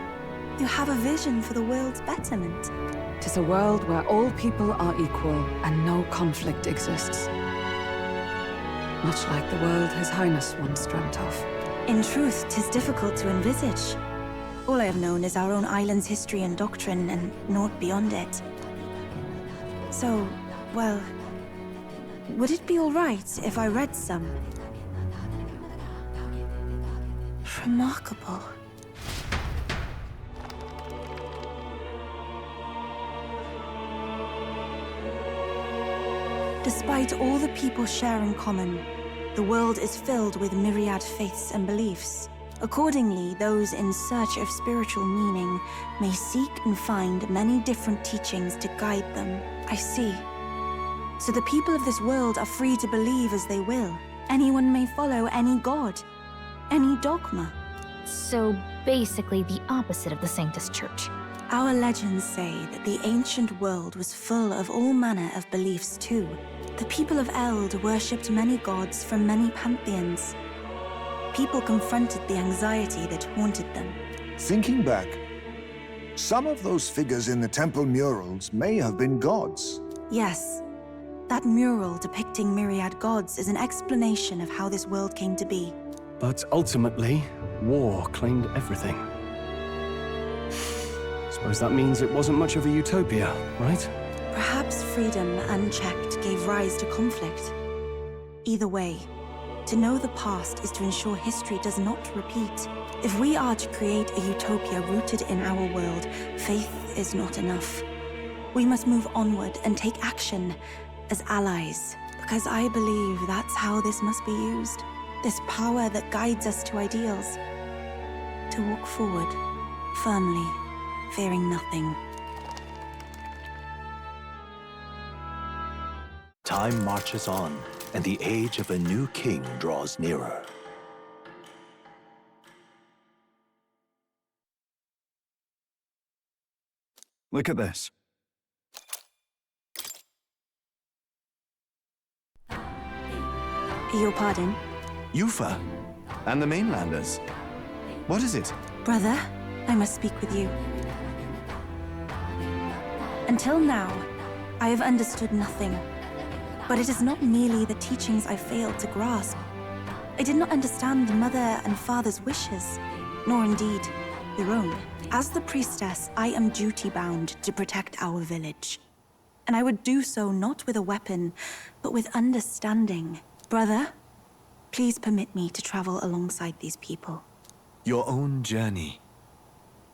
You have a vision for the world's betterment. 'Tis a world where all people are equal and no conflict exists. Much like the world His Highness once dreamt of. In truth, 'tis difficult to envisage. All I have known is our own island's history and doctrine, and naught beyond it. So, well, would it be all right if I read some? Remarkable. Despite all the people share in common, the world is filled with myriad faiths and beliefs. Accordingly, those in search of spiritual meaning may seek and find many different teachings to guide them. I see. So the people of this world are free to believe as they will. Anyone may follow any god, any dogma. So basically the opposite of the Sanctus Church. Our legends say that the ancient world was full of all manner of beliefs too. The people of Eld worshipped many gods from many pantheons. People confronted the anxiety that haunted them. Thinking back, some of those figures in the temple murals may have been gods. Yes, that mural depicting myriad gods is an explanation of how this world came to be. But ultimately, war claimed everything. Suppose that means it wasn't much of a utopia, right? Perhaps freedom unchecked gave rise to conflict. Either way, to know the past is to ensure history does not repeat. If we are to create a utopia rooted in our world, faith is not enough. We must move onward and take action as allies, because I believe that's how this must be used. This power that guides us to ideals. To walk forward, firmly, fearing nothing. Time marches on, and the age of a new king draws nearer. Look at this. Your pardon? Yufa, and the mainlanders. What is it? Brother, I must speak with you. Until now, I have understood nothing. But it is not merely the teachings I failed to grasp. I did not understand Mother and Father's wishes, nor indeed your own. As the priestess, I am duty-bound to protect our village. And I would do so not with a weapon, but with understanding. Brother, please permit me to travel alongside these people. Your own journey.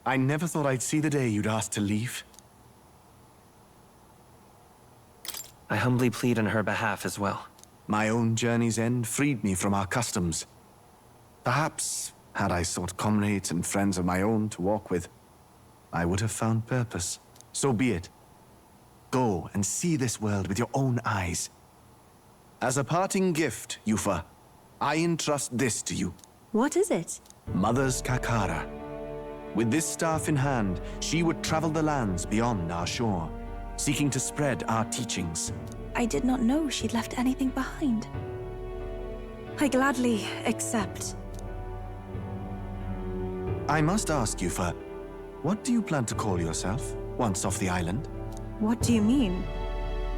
I never thought I'd see the day you'd ask to leave. I humbly plead on her behalf as well. My own journey's end freed me from our customs. Perhaps, had I sought comrades and friends of my own to walk with, I would have found purpose. So be it. Go and see this world with your own eyes. As a parting gift, Yufa, I entrust this to you. What is it? Mother's Kakara. With this staff in hand, she would travel the lands beyond our shore, seeking to spread our teachings. I did not know she'd left anything behind. I gladly accept. I must ask, Yufa, what do you plan to call yourself? once off the island. What do you mean?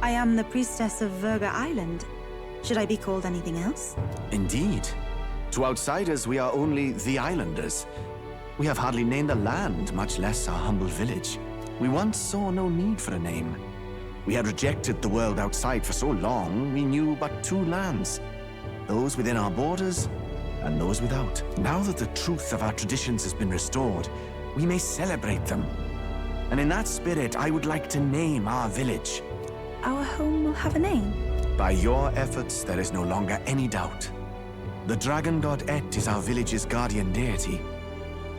I am the priestess of Verga Island. Should I be called anything else? Indeed. To outsiders, we are only the islanders. We have hardly named the land, much less our humble village. We once saw no need for a name. We had rejected the world outside for so long, we knew but two lands. Those within our borders, and those without. Now that the truth of our traditions has been restored, we may celebrate them. And in that spirit, I would like to name our village. Our home will have a name? By your efforts, there is no longer any doubt. The dragon god Et is our village's guardian deity.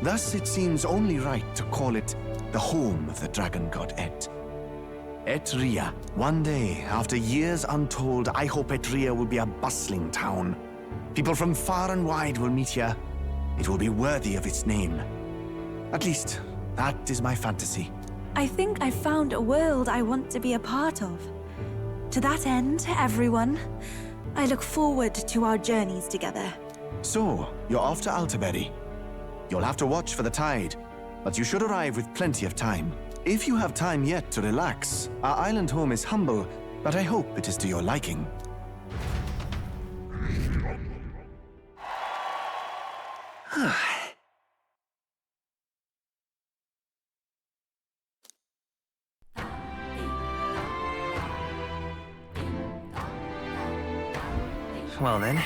Thus, it seems only right to call it the home of the dragon god Et. Etria. One day, after years untold, I hope Etria will be a bustling town. People from far and wide will meet here. It will be worthy of its name. At least, that is my fantasy. I think I found a world I want to be a part of. To that end, everyone, I look forward to our journeys together. So, you're off to Altaberry. You'll have to watch for the tide, but you should arrive with plenty of time. If you have time yet to relax, our island home is humble, but I hope it is to your liking. Well then.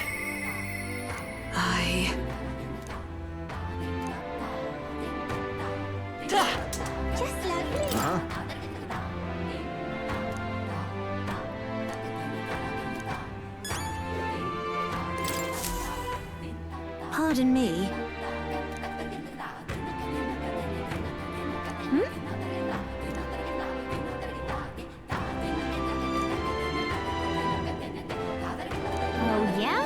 Pardon me. Oh, yeah?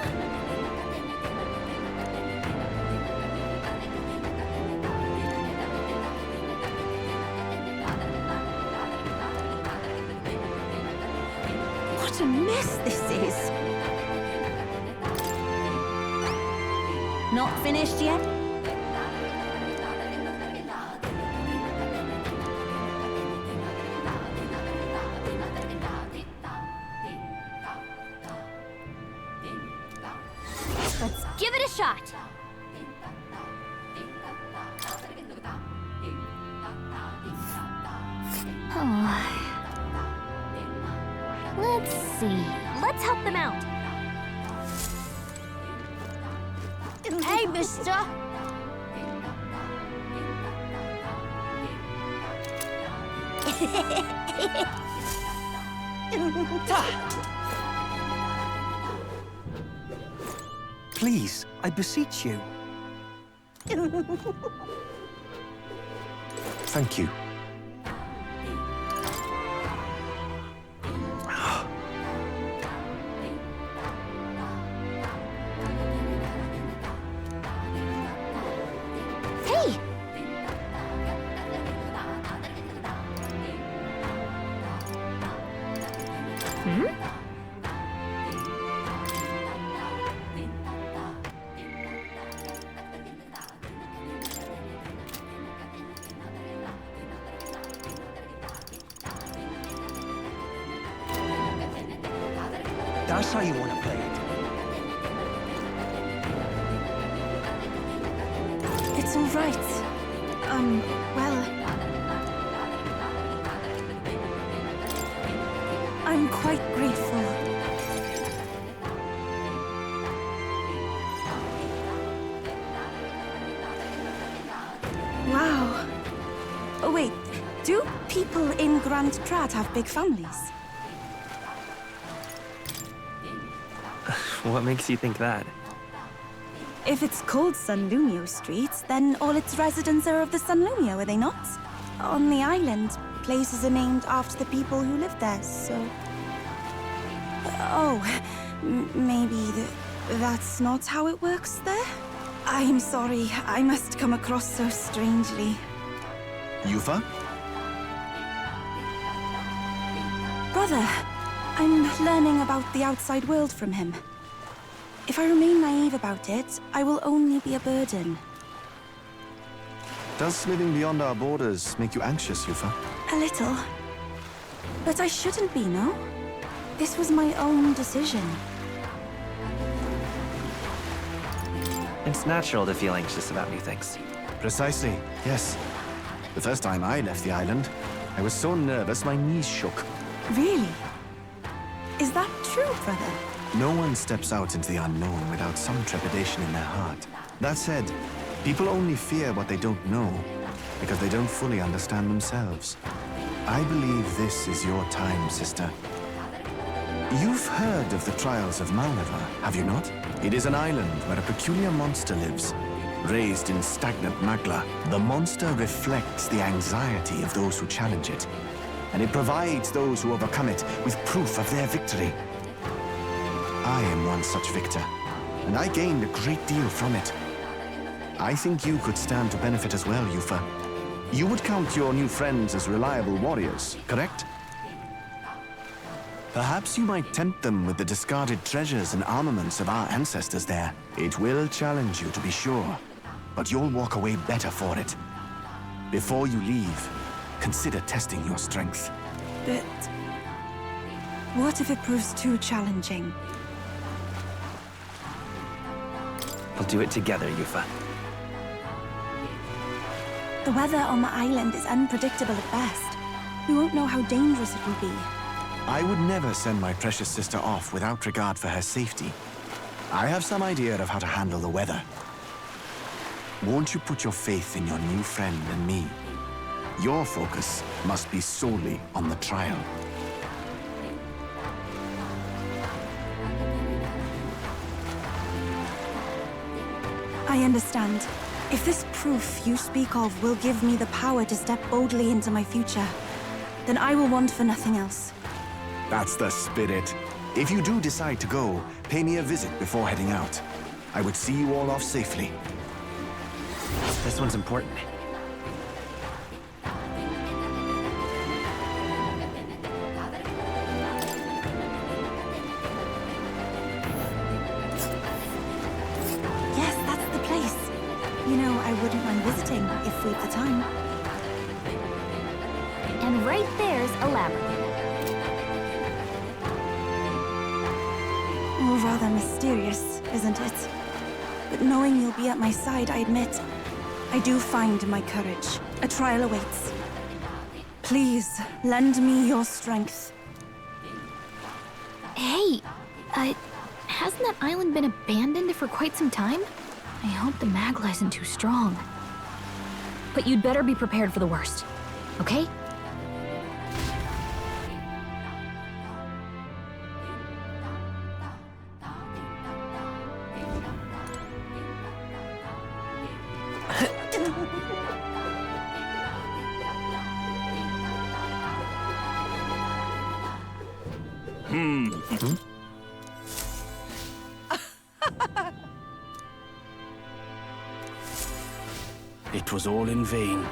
What a mess this is. Not finished yet? Let's give it a shot. Let's see. Let's help them out. Hey, mister! Please, I beseech you. Thank you. Hey! That's how you want to play it. It's all right. Well... I'm quite grateful. Wow. Oh, wait. Do people in Grand Trad have big families? What makes you think that? If it's called Sunlumio Street, then all its residents are of the Sunlumio, are they not? On the island, places are named after the people who live there, so... Oh, maybe that's not how it works there? I'm sorry, I must come across so strangely. Yufa? Brother, I'm learning about the outside world from him. If I remain naive about it, I will only be a burden. Does living beyond our borders make you anxious, Yufa? A little. But I shouldn't be, no? This was my own decision. It's natural to feel anxious about new things. Precisely, yes. The first time I left the island, I was so nervous my knees shook. Really? Is that true, brother? No one steps out into the unknown without some trepidation in their heart. That said, people only fear what they don't know because they don't fully understand themselves. I believe this is your time, sister. You've heard of the trials of Malnever, have you not? It is an island where a peculiar monster lives. Raised in stagnant magma, the monster reflects the anxiety of those who challenge it, and it provides those who overcome it with proof of their victory. I am one such victor, and I gained a great deal from it. I think you could stand to benefit as well, Yufa. You would count your new friends as reliable warriors, correct? Perhaps you might tempt them with the discarded treasures and armaments of our ancestors there. It will challenge you, to be sure, but you'll walk away better for it. Before you leave, consider testing your strength. But what if it proves too challenging? We'll do it together, Yufa. The weather on the island is unpredictable at best. We won't know how dangerous it will be. I would never send my precious sister off without regard for her safety. I have some idea of how to handle the weather. Won't you put your faith in your new friend and me? Your focus must be solely on the trial. I understand. If this proof you speak of will give me the power to step boldly into my future, then I will want for nothing else. That's the spirit. If you do decide to go, pay me a visit before heading out. I would see you all off safely. This one's important. Yes, that's the place. You know, I wouldn't mind visiting if we've the time. And right there's a labyrinth. Rather mysterious, isn't it? But knowing you'll be at my side, I admit, I do find my courage. A trial awaits. Please, lend me your strength. Hey, hasn't that island been abandoned for quite some time? I hope the magma isn't too strong. But you'd better be prepared for the worst, okay? It was all in vain.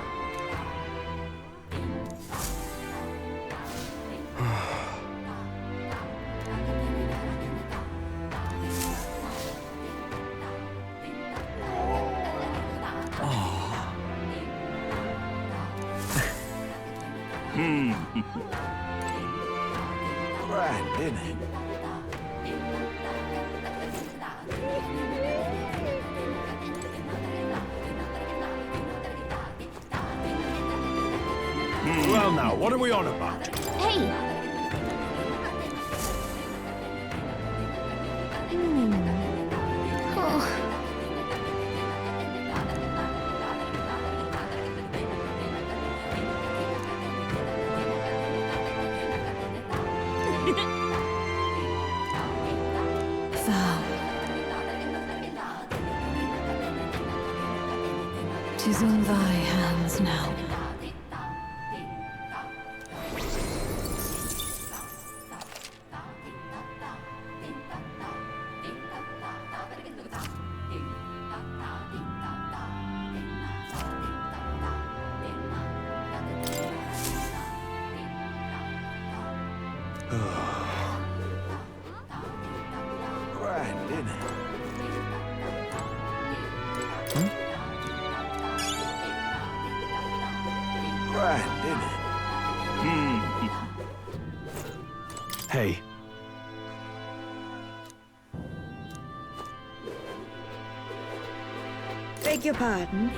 Grand, isn't it? Well now, what are we on about? Hey! Oh. Thou. 'Tis in thy hands now. Grand, isn't it? Grand, isn't it? beg your pardon?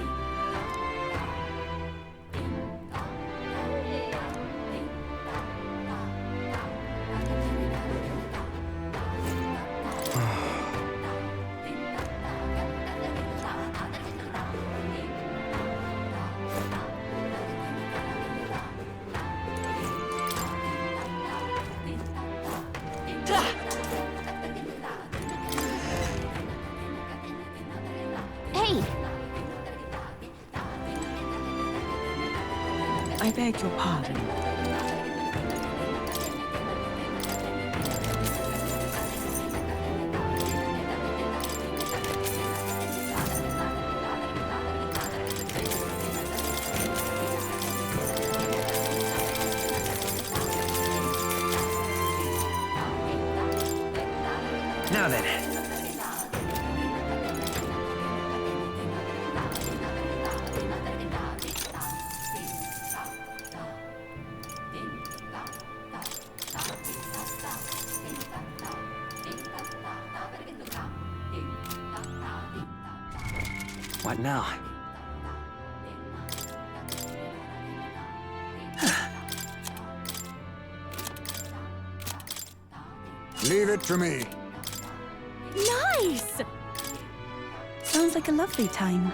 Hey! I beg your pardon. Now then. What now? Leave it to me. Nice! Sounds like a lovely time.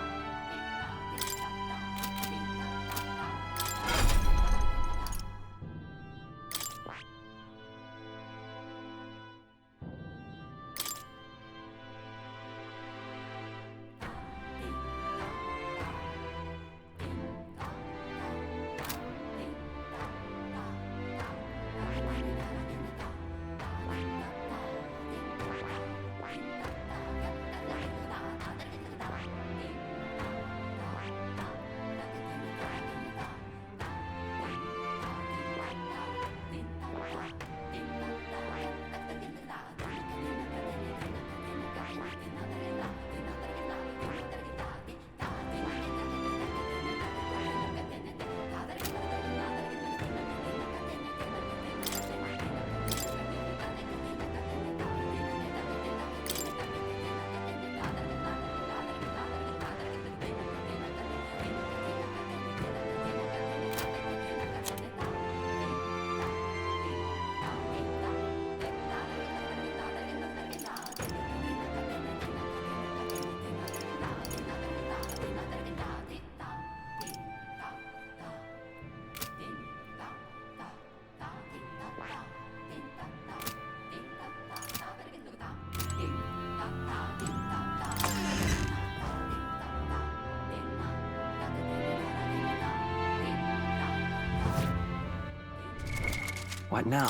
What now?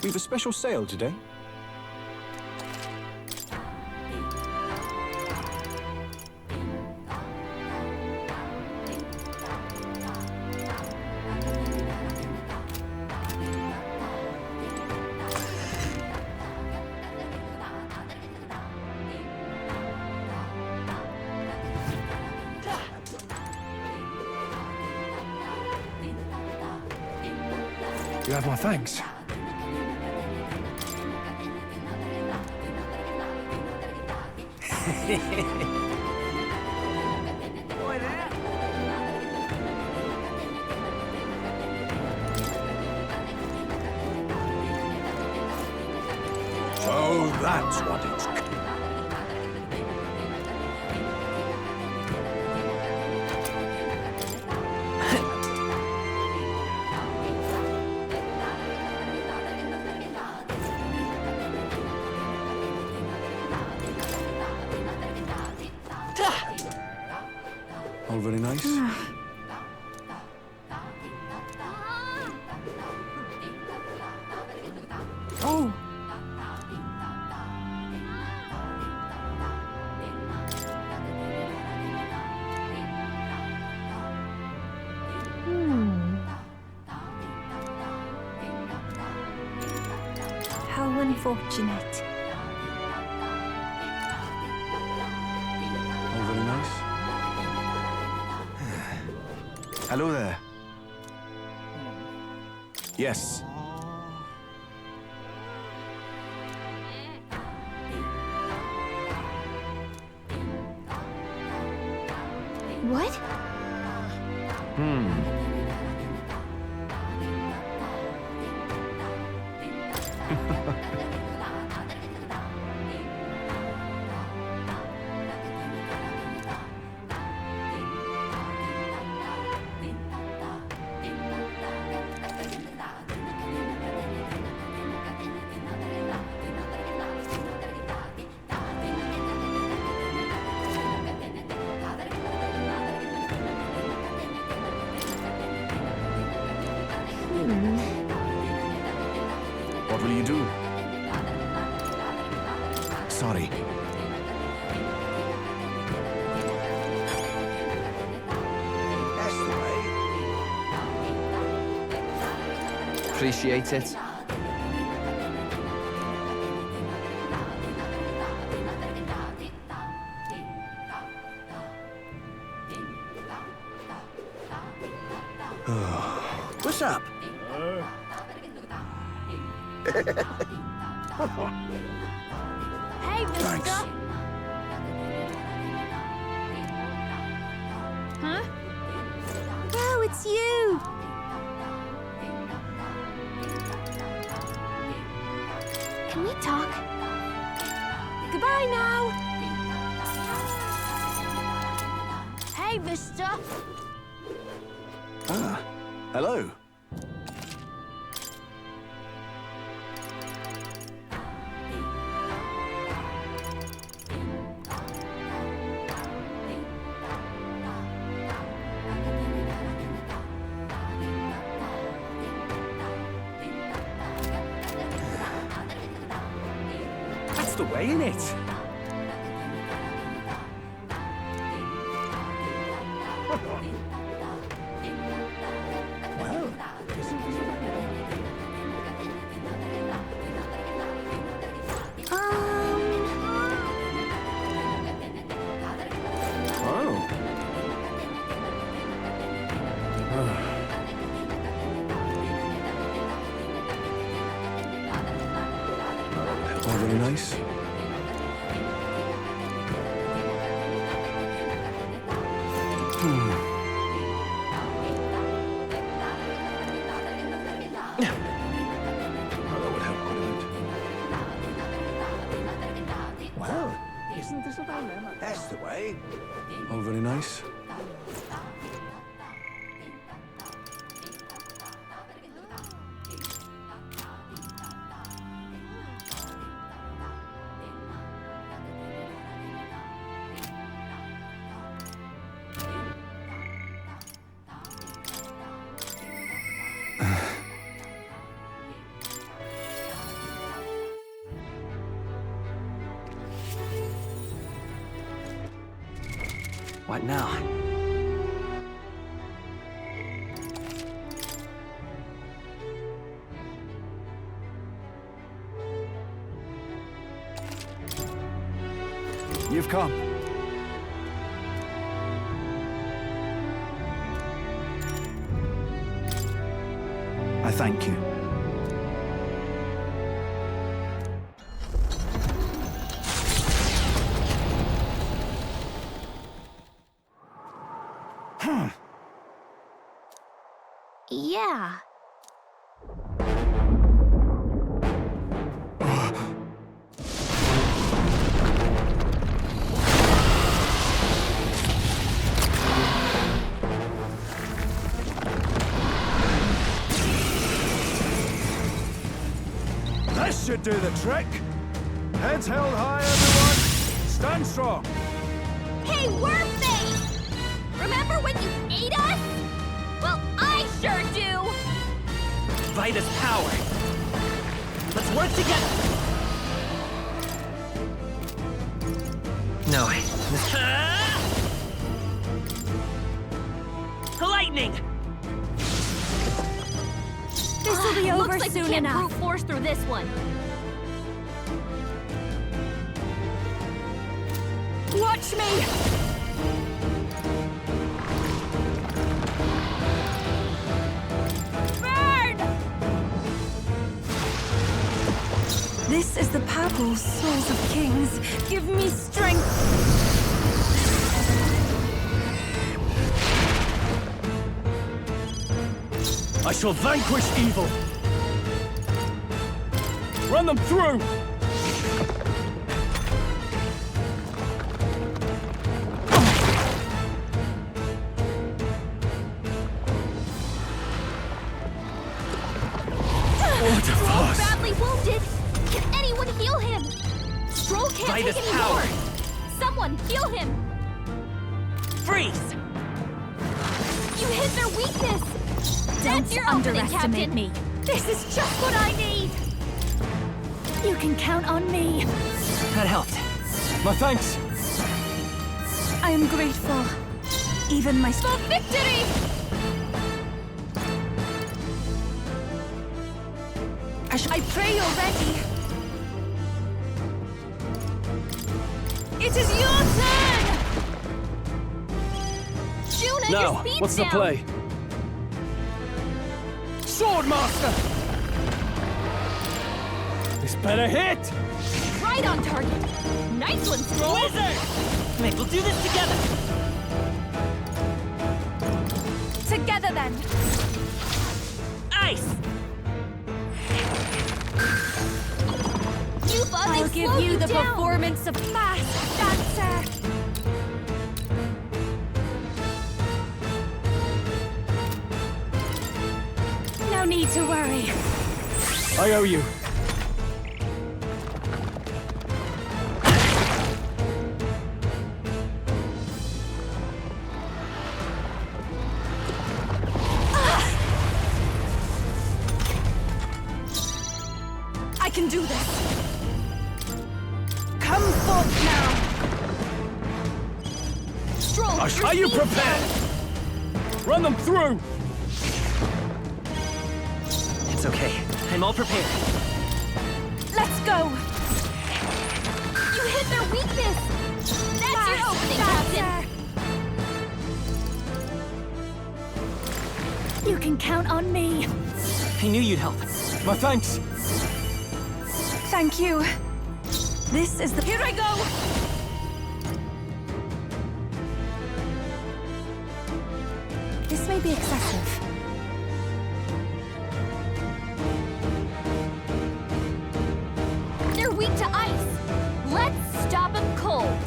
We've a special sale today. You have my thanks. So that's what it's... All very nice. Oh. How unfortunate. Hello there. Yes. What? What will you do? Sorry. That's the way. Appreciate it. What's up? Hey, Thanks. mister! Huh? Oh, it's you! Can we talk? Goodbye now! Hey, mister! Ah, hello. That's the way, innit? All very nice. That would help, wouldn't it? Well, isn't this a dilemma? That's the way. All very nice. What now? You've come. I thank you. Yeah. This should do the trick. Heads held high, everyone. Stand strong. Hey, Wormface! Remember when you ate us? Well, I sure do! Vita's power. Let's work together. No. Lightning! This'll be over Looks like soon we can't enough. brute force through this one. Watch me! This is the purple souls of kings. Give me strength. I shall vanquish evil. Run them through! Stroll's badly wounded. Can anyone heal him? Stroll can't By take this any power. more. Someone heal him. Freeze! You hit their weakness. That's your Don't opening, underestimate Captain. me. This is just what I need. You can count on me. That helped. My thanks. I am grateful. Even my For victory! I pray you're ready. It is your turn! Juna, your Now, speed's what's the down. play? Swordmaster! This better hit! Right on target. Nice one, Stroll. Wait, we'll do this together. Together then. Ice! I'll give you the performance of fast dancer. no need to worry. I owe you. I can do this. Come forth now. Stroll, Are you prepared? Run them through! It's okay. I'm all prepared. Let's go. You hit their weakness. That's your opening, Captain. You can count on me. I knew you'd help. My thanks. Thank you. This is the... Here I go. This may be excessive. They're weak to ice. Let's stop them cold.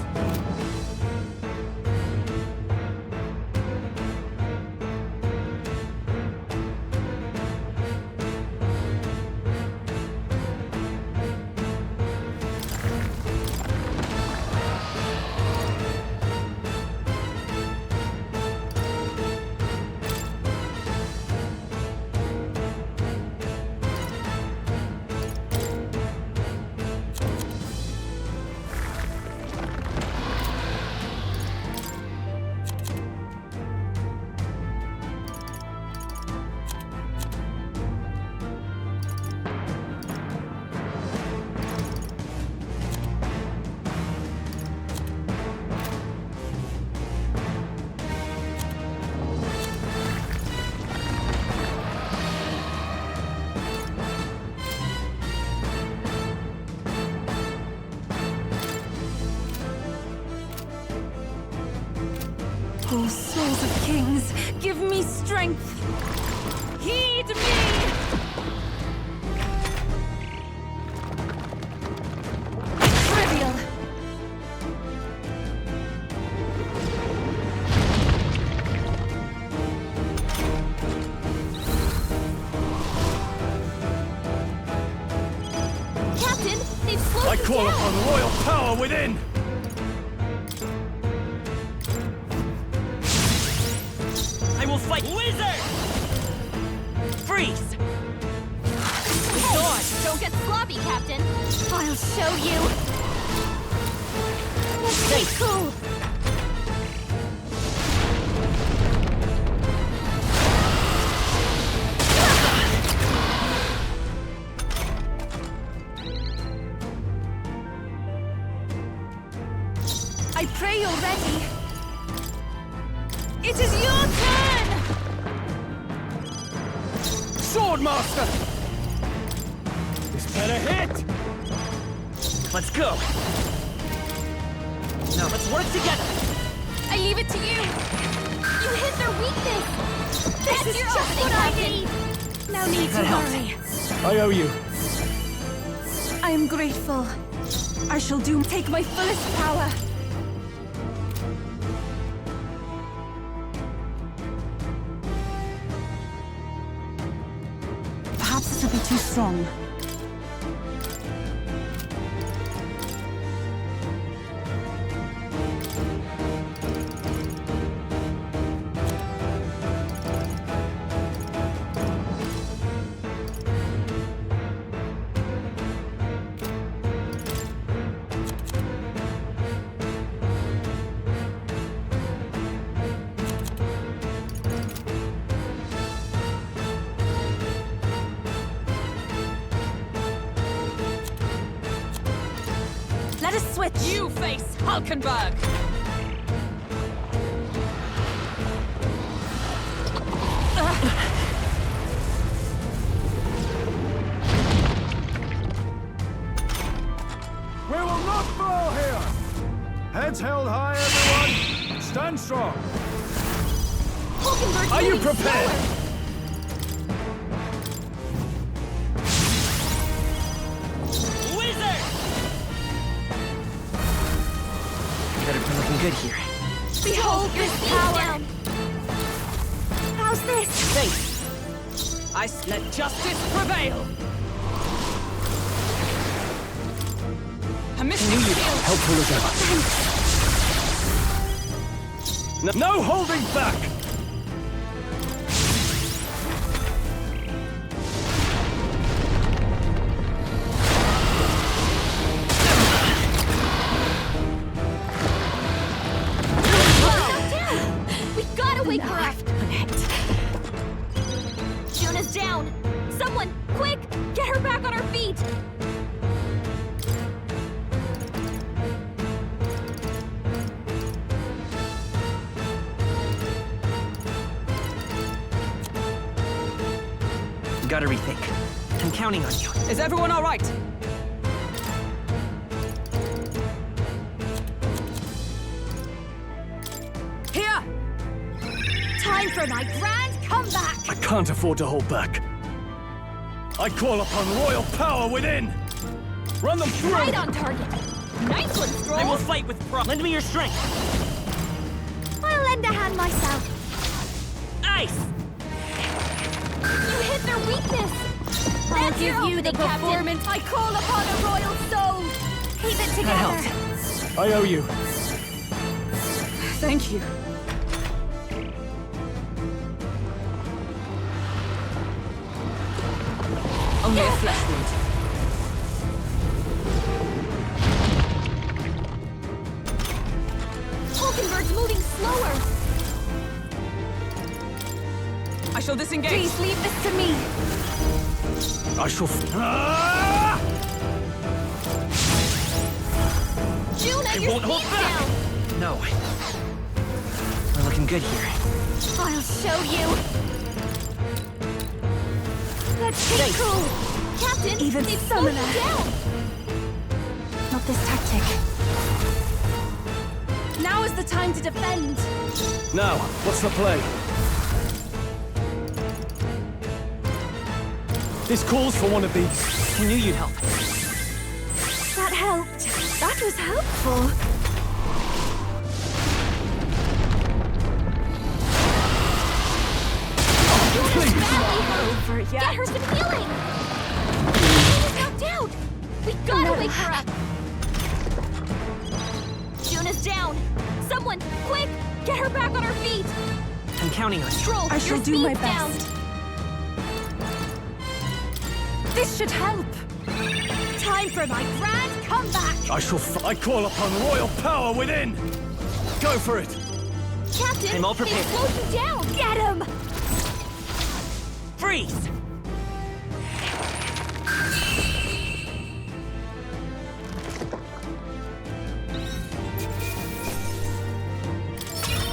Oh, souls of kings, give me strength. Heed me. Trivial. Captain, they've slowed I you call down. upon royal power within! I will fight. Wizard! Freeze! Hey, don't get sloppy, Captain. I'll show you. Stay cool. I pray you're ready. It is your turn. Swordmaster! This better hit! Let's go! Now let's work together! I leave it to you! You hit their weakness! This is just what I need! No need to worry. I owe you. I am grateful. I shall take my fullest power. Perhaps this will be too strong. Let us switch! You face Hulkenberg! We will not fall here! Heads held high, everyone! Stand strong! Are you prepared? Wizard! Better be looking good here. Behold this power! How's this? Faith! Let justice prevail! A mystic shield! Helpful as ever. No holding back! We gotta wake her up! Juna's down! Someone, quick! Get her back on her feet! Gotta rethink. I'm counting on you. Is everyone all right? Here! Time for my grand comeback! I can't afford to hold back. I call upon royal power within! Run them through! Right on target! Nice one, Stroll! I will fight with pride. Lend me your strength. I'll lend a hand myself. Ice! You hit their weakness! I'll give you the performance! I call upon a royal soul! Keep it together! I owe you. Thank you. Only a flesh wound. Hulkenberg's moving slower! I shall disengage. Please leave this to me! I shall Juna, your won't hold speed's back. down! No. We're looking good here. I'll show you! Let's take cool! Captain, Even they've slowed summoner. you down! Not this tactic. Now is the time to defend! Now, what's the play? This calls for one of these. I knew you'd help. That helped. That was helpful. Please! Get her some healing! Juna's knocked out! We gotta wake her up! Juna's down! Someone, quick! Get her back on her feet! I'm counting on you. Troll, I shall your do my speed's down. best. This should help! Time for my grand comeback! I call upon royal power within! Go for it! Captain, I'm all they prepared. slowed you down! Get him! Freeze!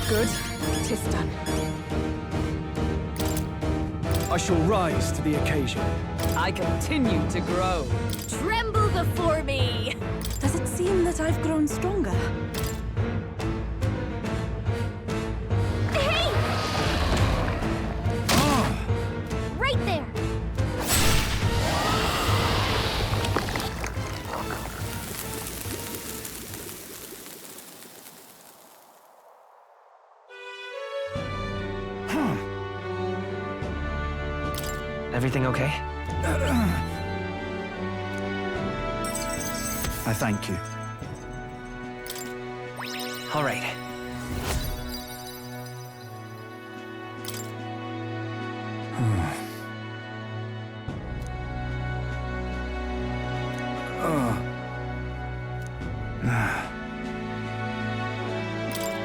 Good. 'Tis done. I shall rise to the occasion. I continue to grow. Tremble before me! I've grown stronger. Hey! Right there! Everything okay? I thank you. All right.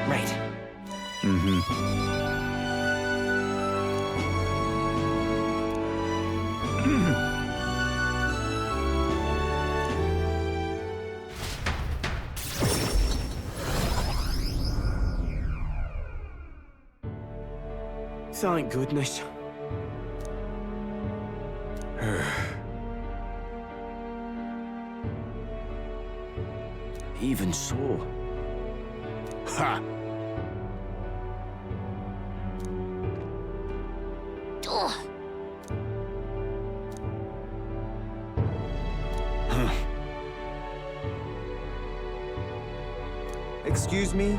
Right. Thank goodness. Even so. Ha! Excuse me?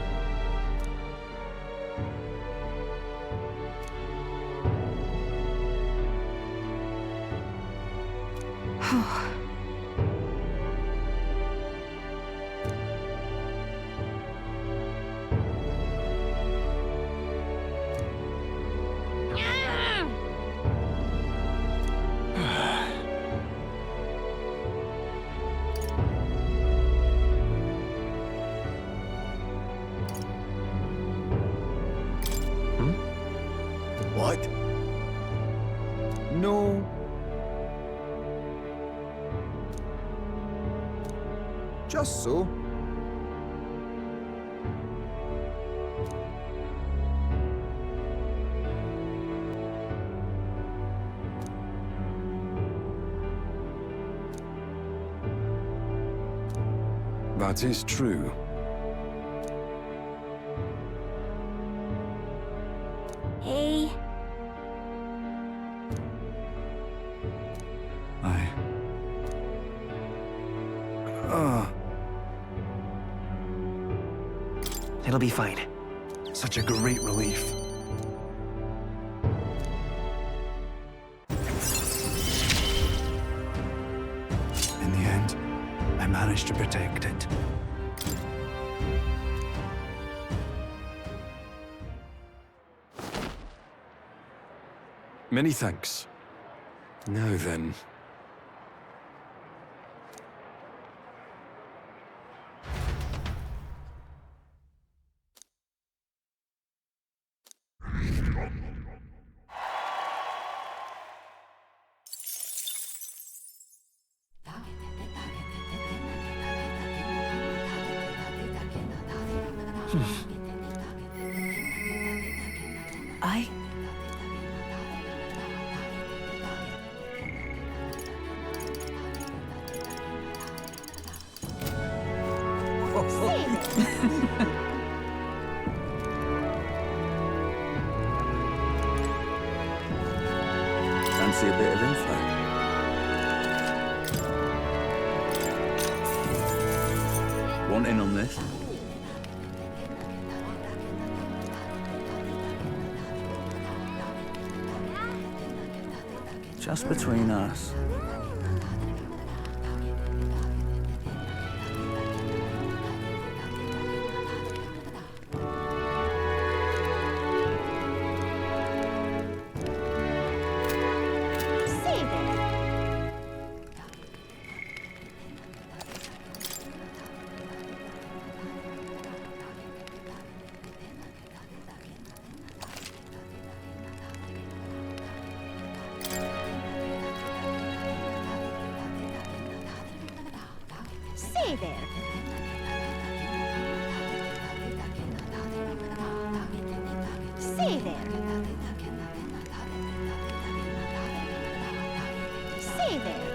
What? No. Just so. That is true. Hey. It'll be fine. Such a great relief. In the end, I managed to protect it. Many thanks. Now then. I... Fancy a bit of info? Want in on this? Just between us. Stay there. Stay there. Stay there.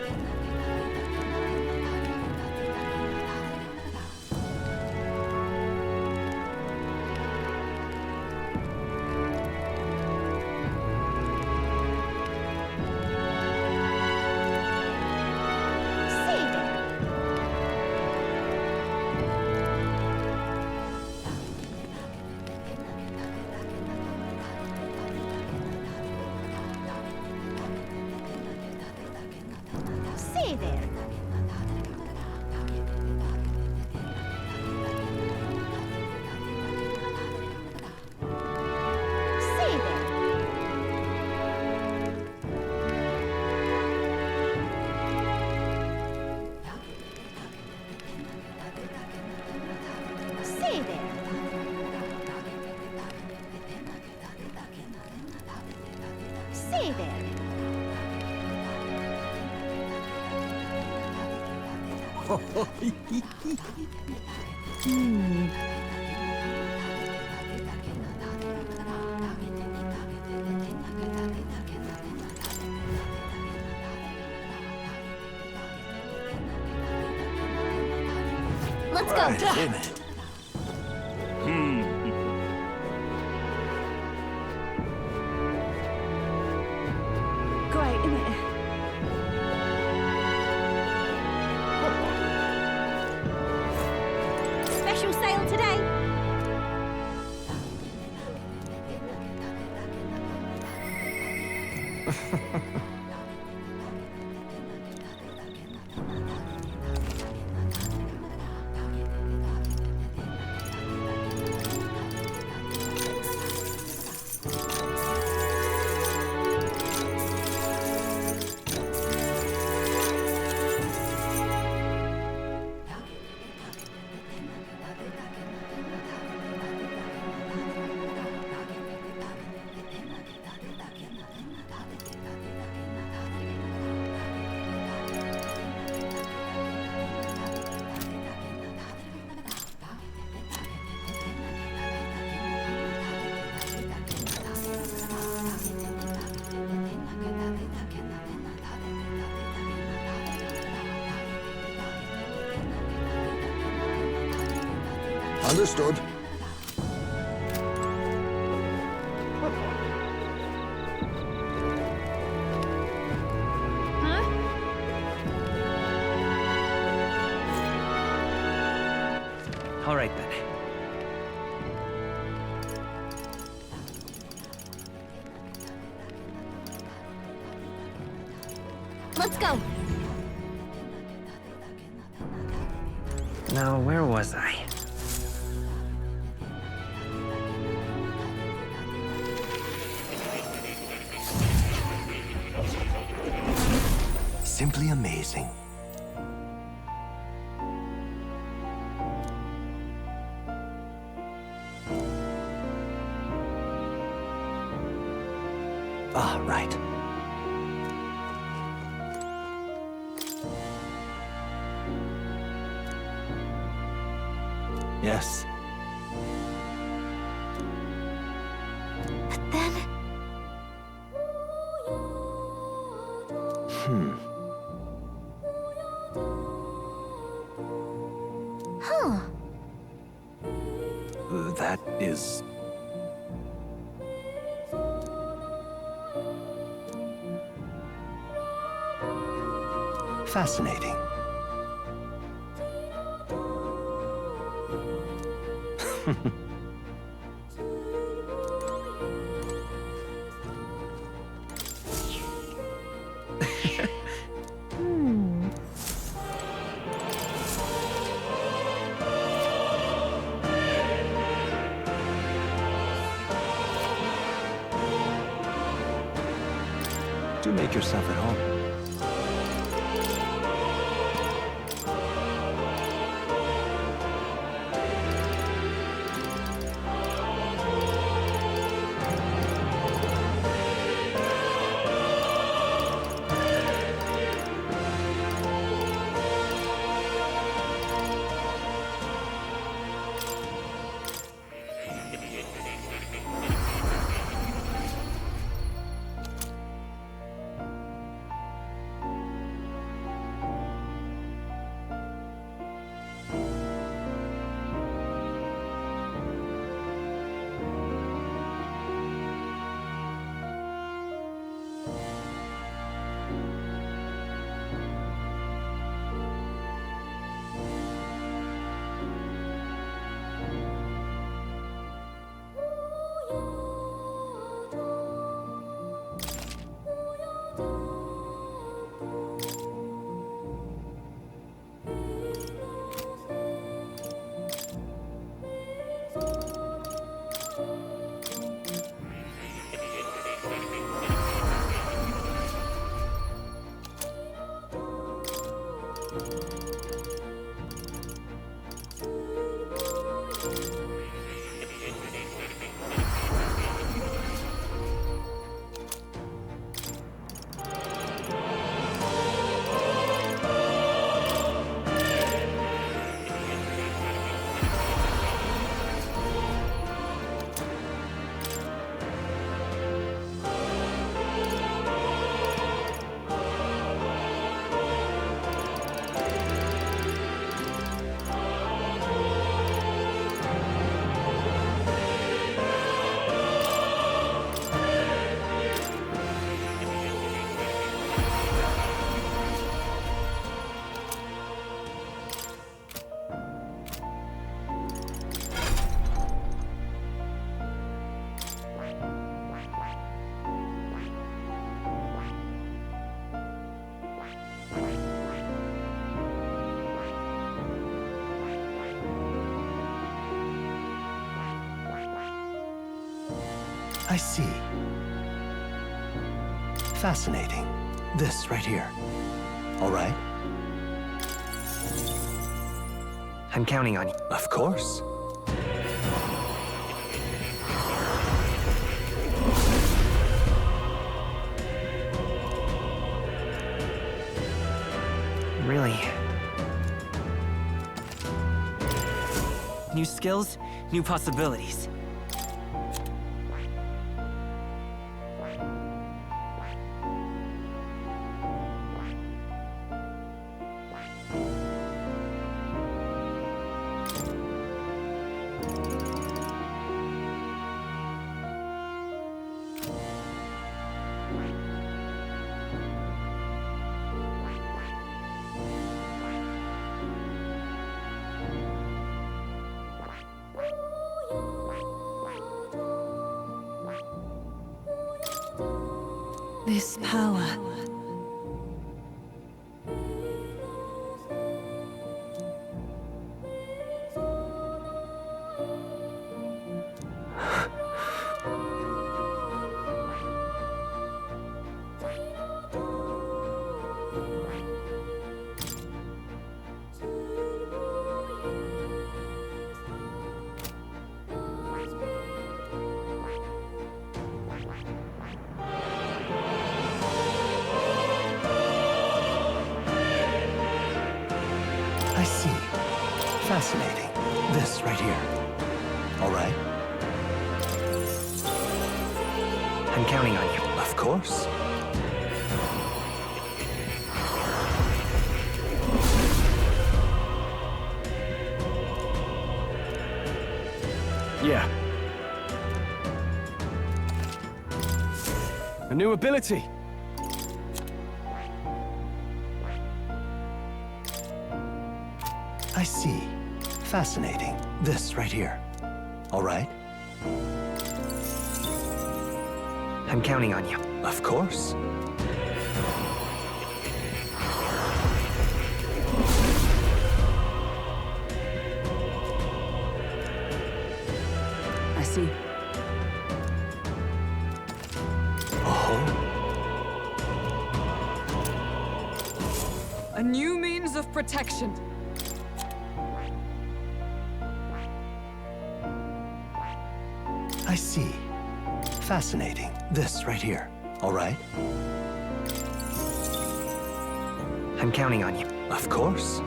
Let's go. Right in it. Great, isn't it? Special sale today. Understood. All right, then. Let's go. Now, where was I? Simply amazing. Ah, right. Yes. But then... Huh. That is... fascinating. Do make yourself at home. I see. Fascinating. This right here. All right. I'm counting on you. Of course. Really? New skills, new possibilities. This power. I see. Fascinating. This right here. All right. I'm counting on you. Of course. Yeah. A new ability. I see. Fascinating. This right here. All right. I'm counting on you. Of course. I see. A new means of protection. I see. Fascinating. This right here. All right. I'm counting on you. Of course.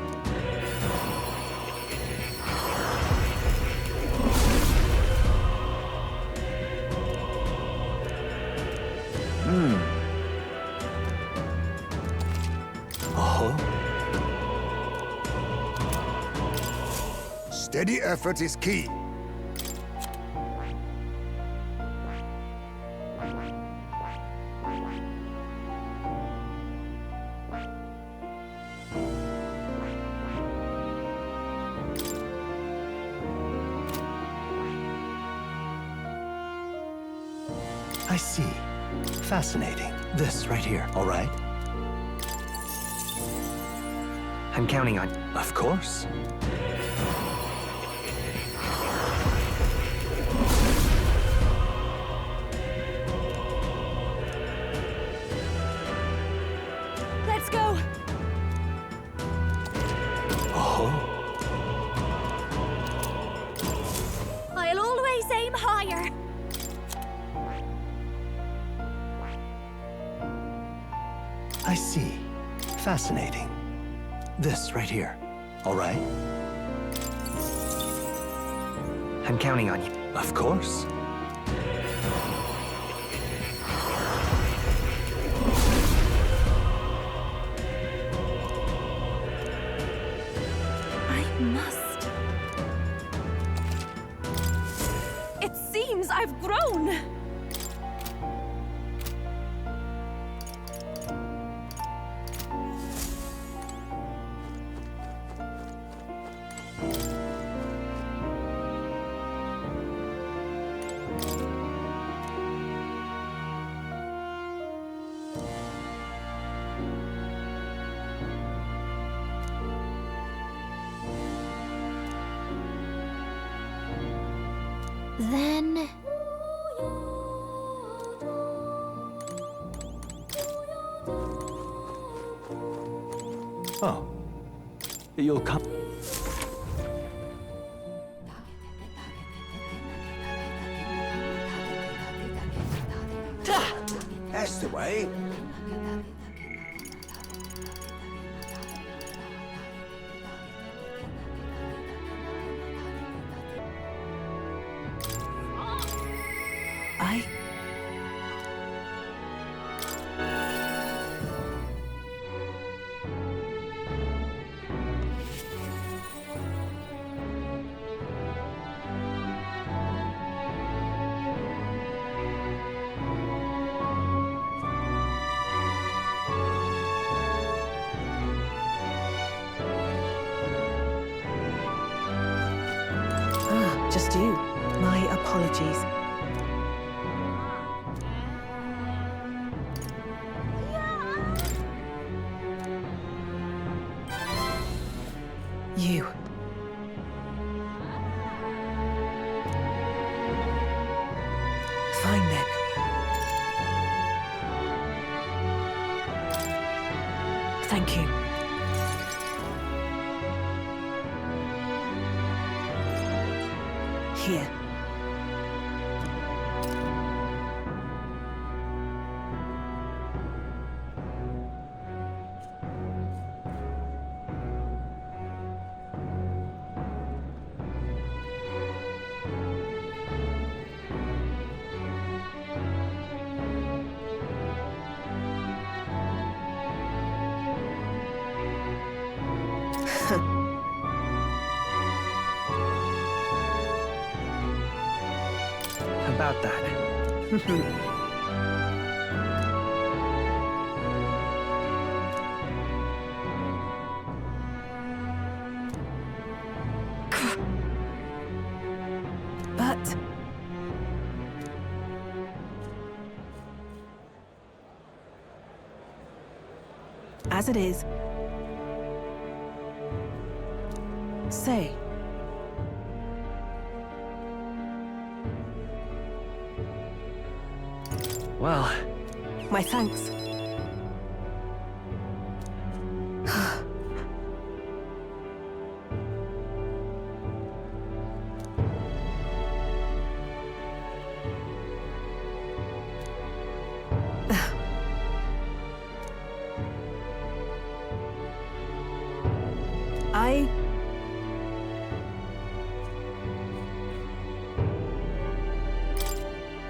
Steady effort is key. I see. Fascinating. This right here. All right. I'm counting on you. Of course. Let's go! I'll always aim higher! I see. Fascinating. This right here. All right. I'm counting on you. Of course. I must. It seems I've grown. Then... Oh. You'll come. That's the way. Just you. My apologies. You. Fine then. Thank you. Here. About that. But... as it is. Say. Well... my thanks.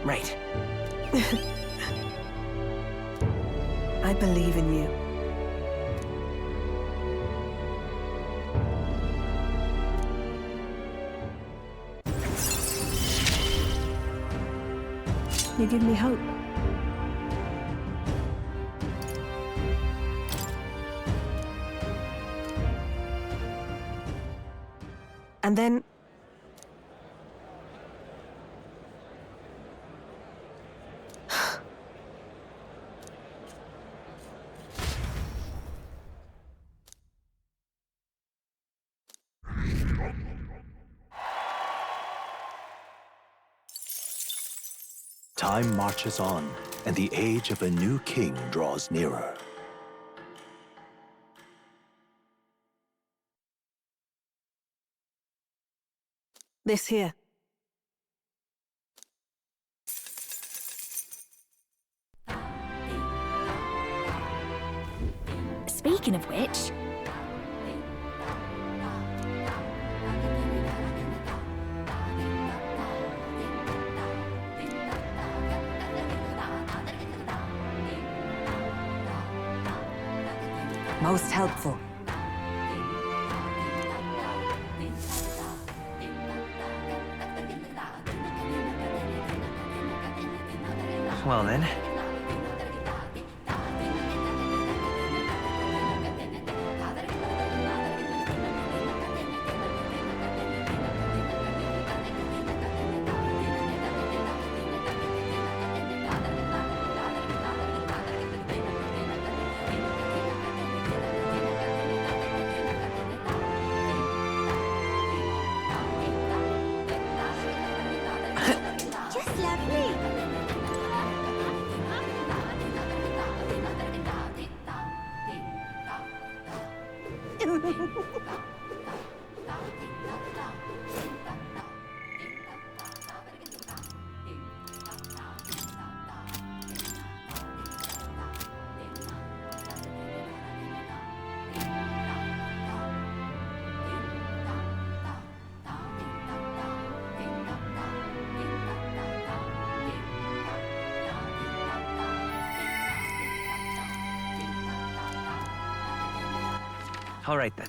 Right. I believe in you. You give me hope. And then... Time marches on, and the age of a new king draws nearer. this here. Speaking of which... Most helpful. Well then. Just lovely. All right then.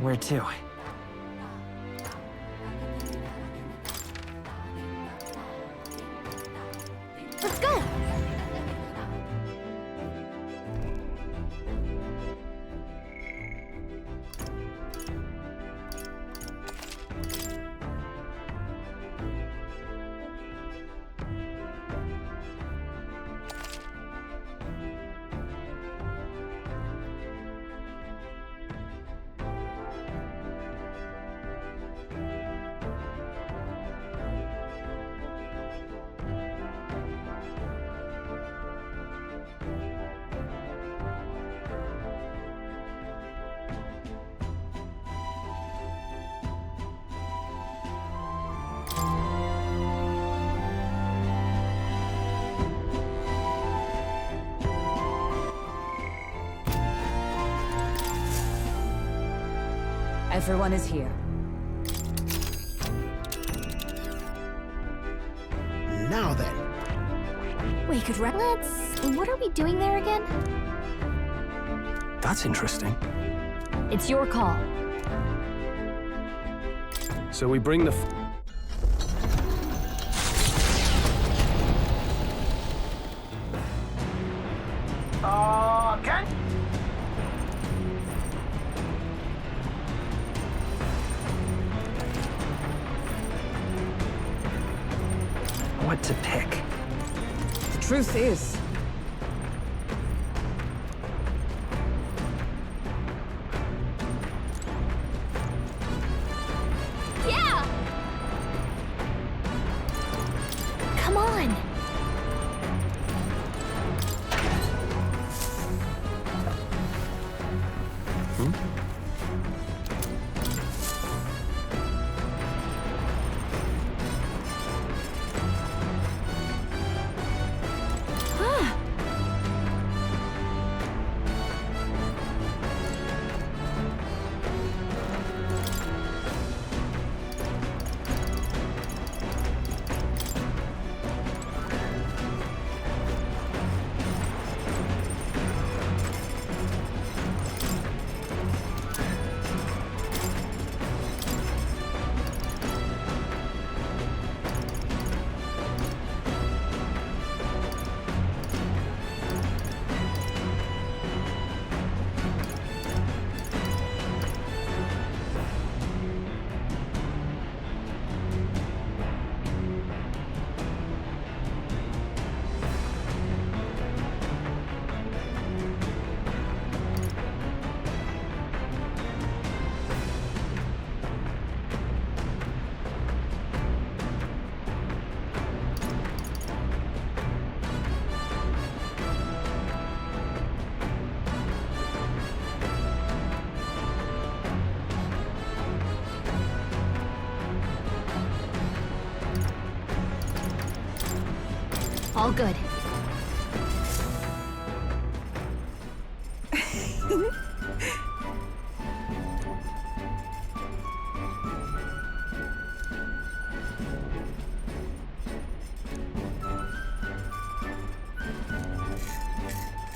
Where to? Let's go! Everyone is here. Now then. Wait, what are we doing there again? That's interesting. It's your call. So we bring the... Ken? What to pick? The truth is, Yeah! Come on! All good.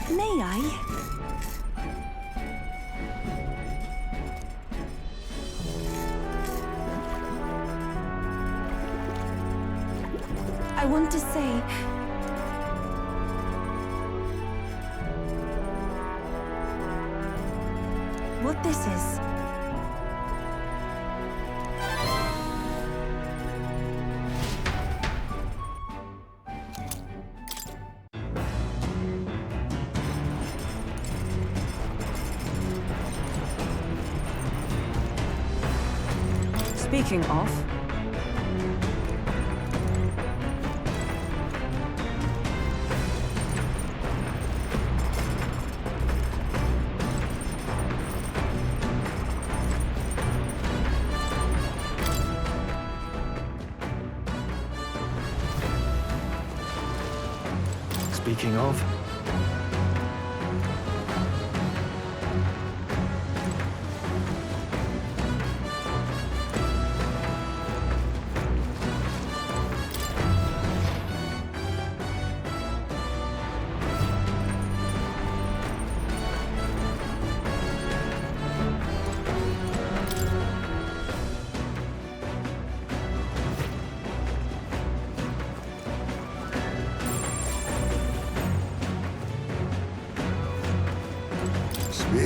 May I? I want to say... what this is. speaking of, Speaking of...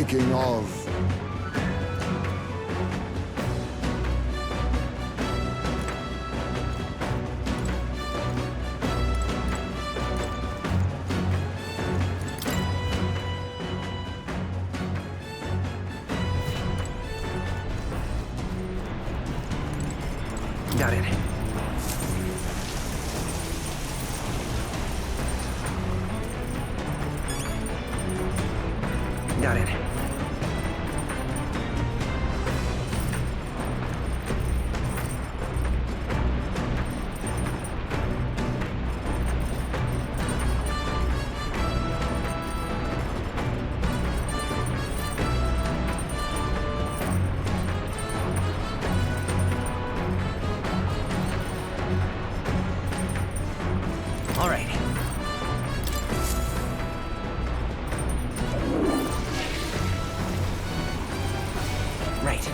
Speaking of... Got it. Got it. All right. Right.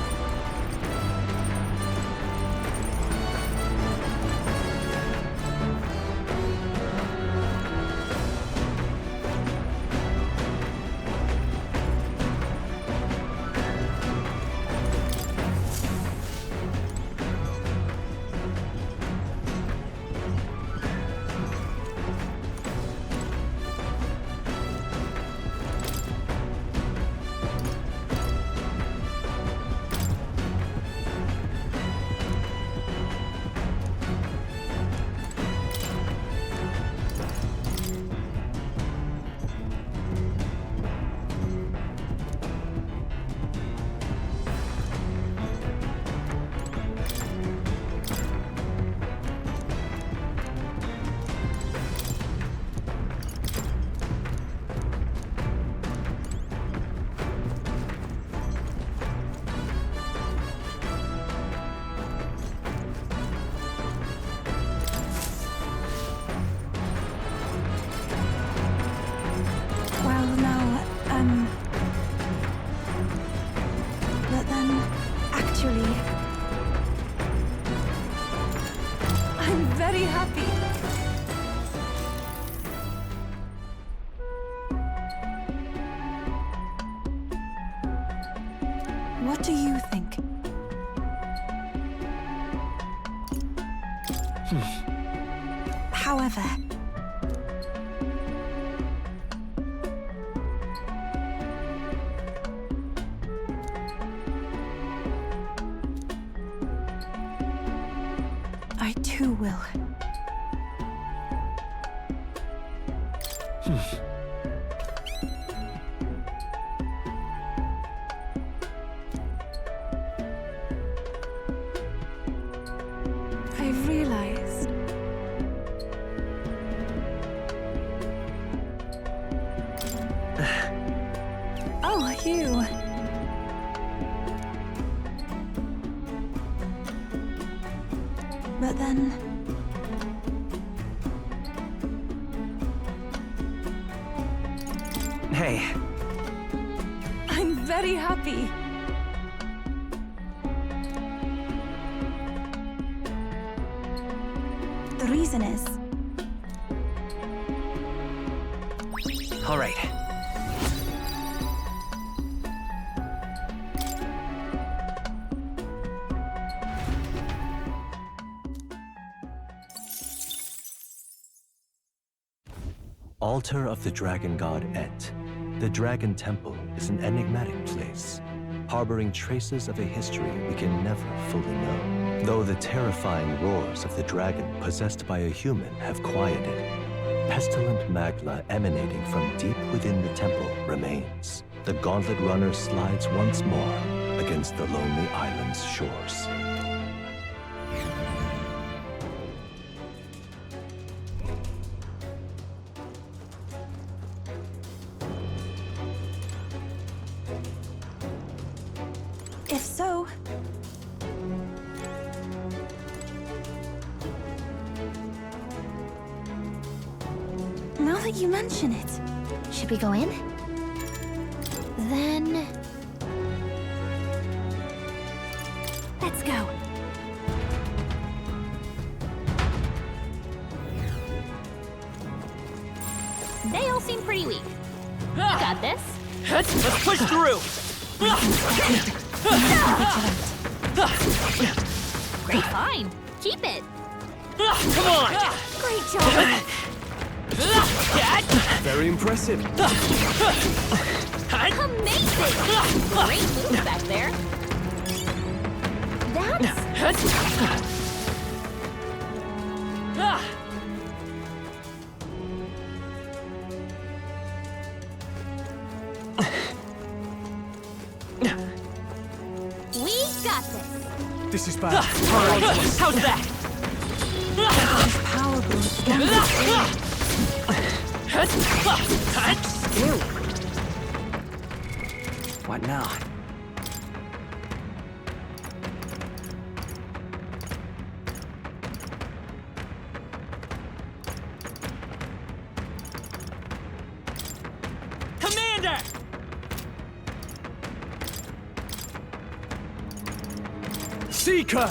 Well, now, but then, actually, I'm very happy. What do you think? However, I too will. I've realized. Oh, you. But then... Hey. I'm very happy. The reason is... All right. Altar of the Dragon God Et. The Dragon Temple is an enigmatic place, harboring traces of a history we can never fully know. Though the terrifying roars of the dragon possessed by a human have quieted, pestilent magma emanating from deep within the temple remains. The gauntlet runner slides once more against the lonely island's shores. If so... Now that you mention it... Should we go in? Then... Let's go. They all seem pretty weak. You got this. Let's push through! Great find. Keep it. Come on! Great job. Very impressive. Amazing. Great move back there. We got this. This is bad. How's that? Power boost. What now? Commander! Seeker!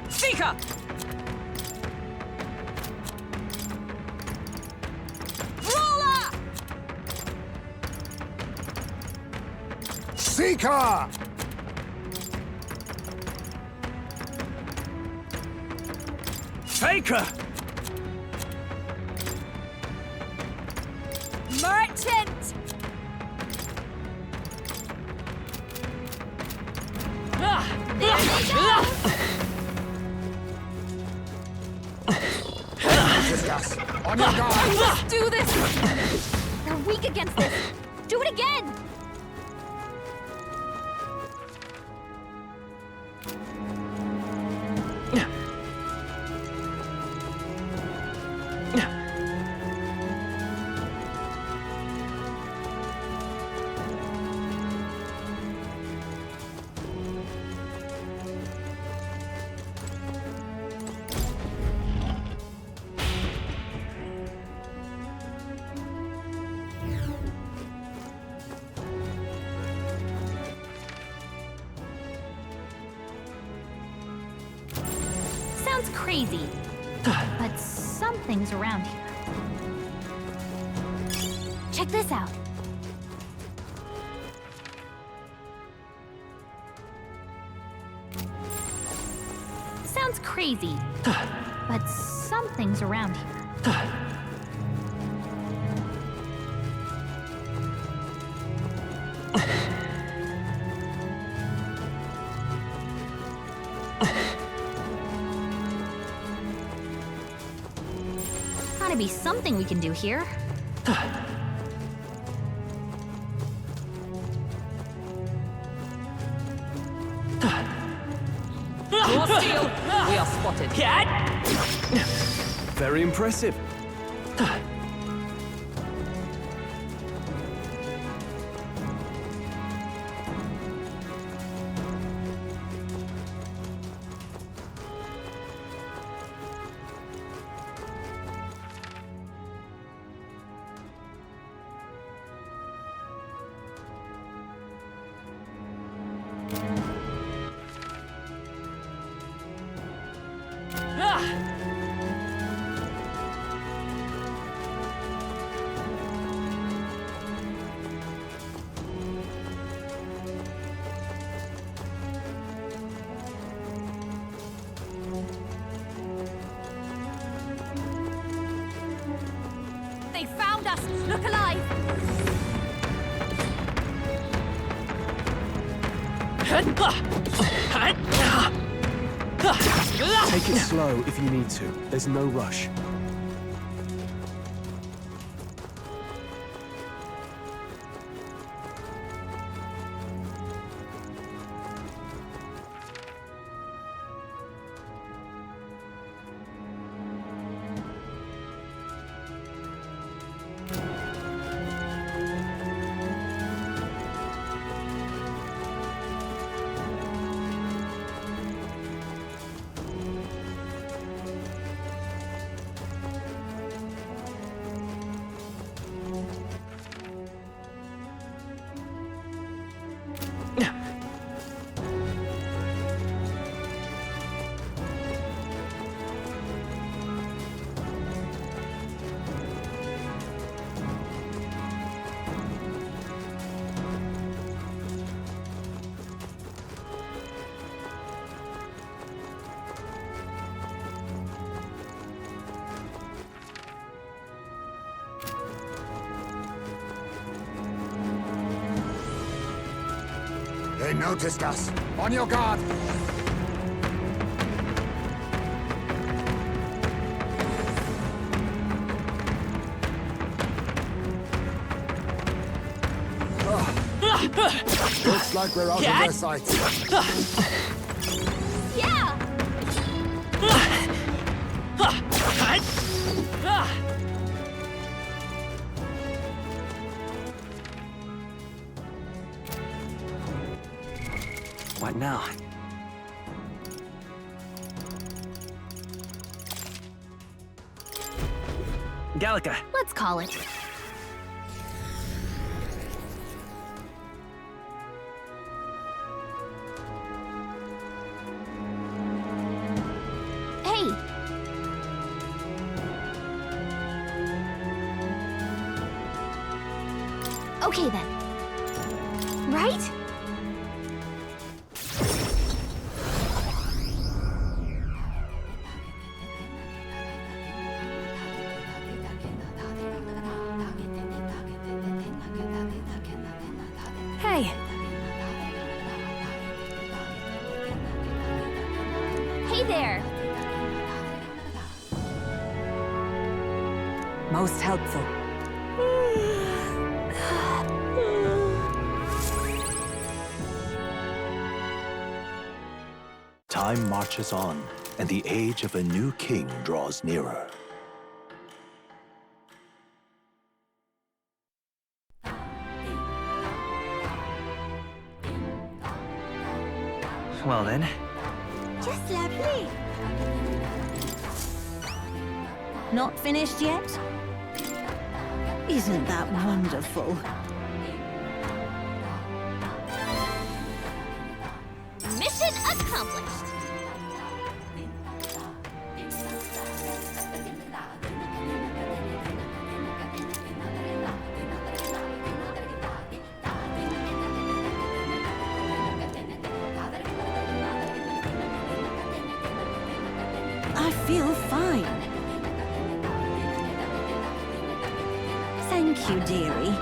Seeker! Rolla! Seeker! Faker! Merchant! Sisters, on your guard! Let's do this! They're weak against this. Do it again! Sounds crazy, but something's around here. Check this out. Sounds crazy, but something's around here. Gotta be something we can do here. Raw steel! We are spotted. Very impressive. They found us! Look alive! Take it slow if you need to. There's no rush. They noticed us. On your guard! Looks like we're out of their sight. Yeah! What now? Gallica. Let's call it. Hey! Okay then. Right? Hey. Hey there! Most helpful. Time marches on, and the age of a new king draws nearer. Well then. Just lovely. Not finished yet? Isn't that wonderful? Mission accomplished! I feel fine. Thank you, dearie.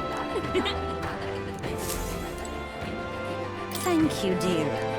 Thank you, dear.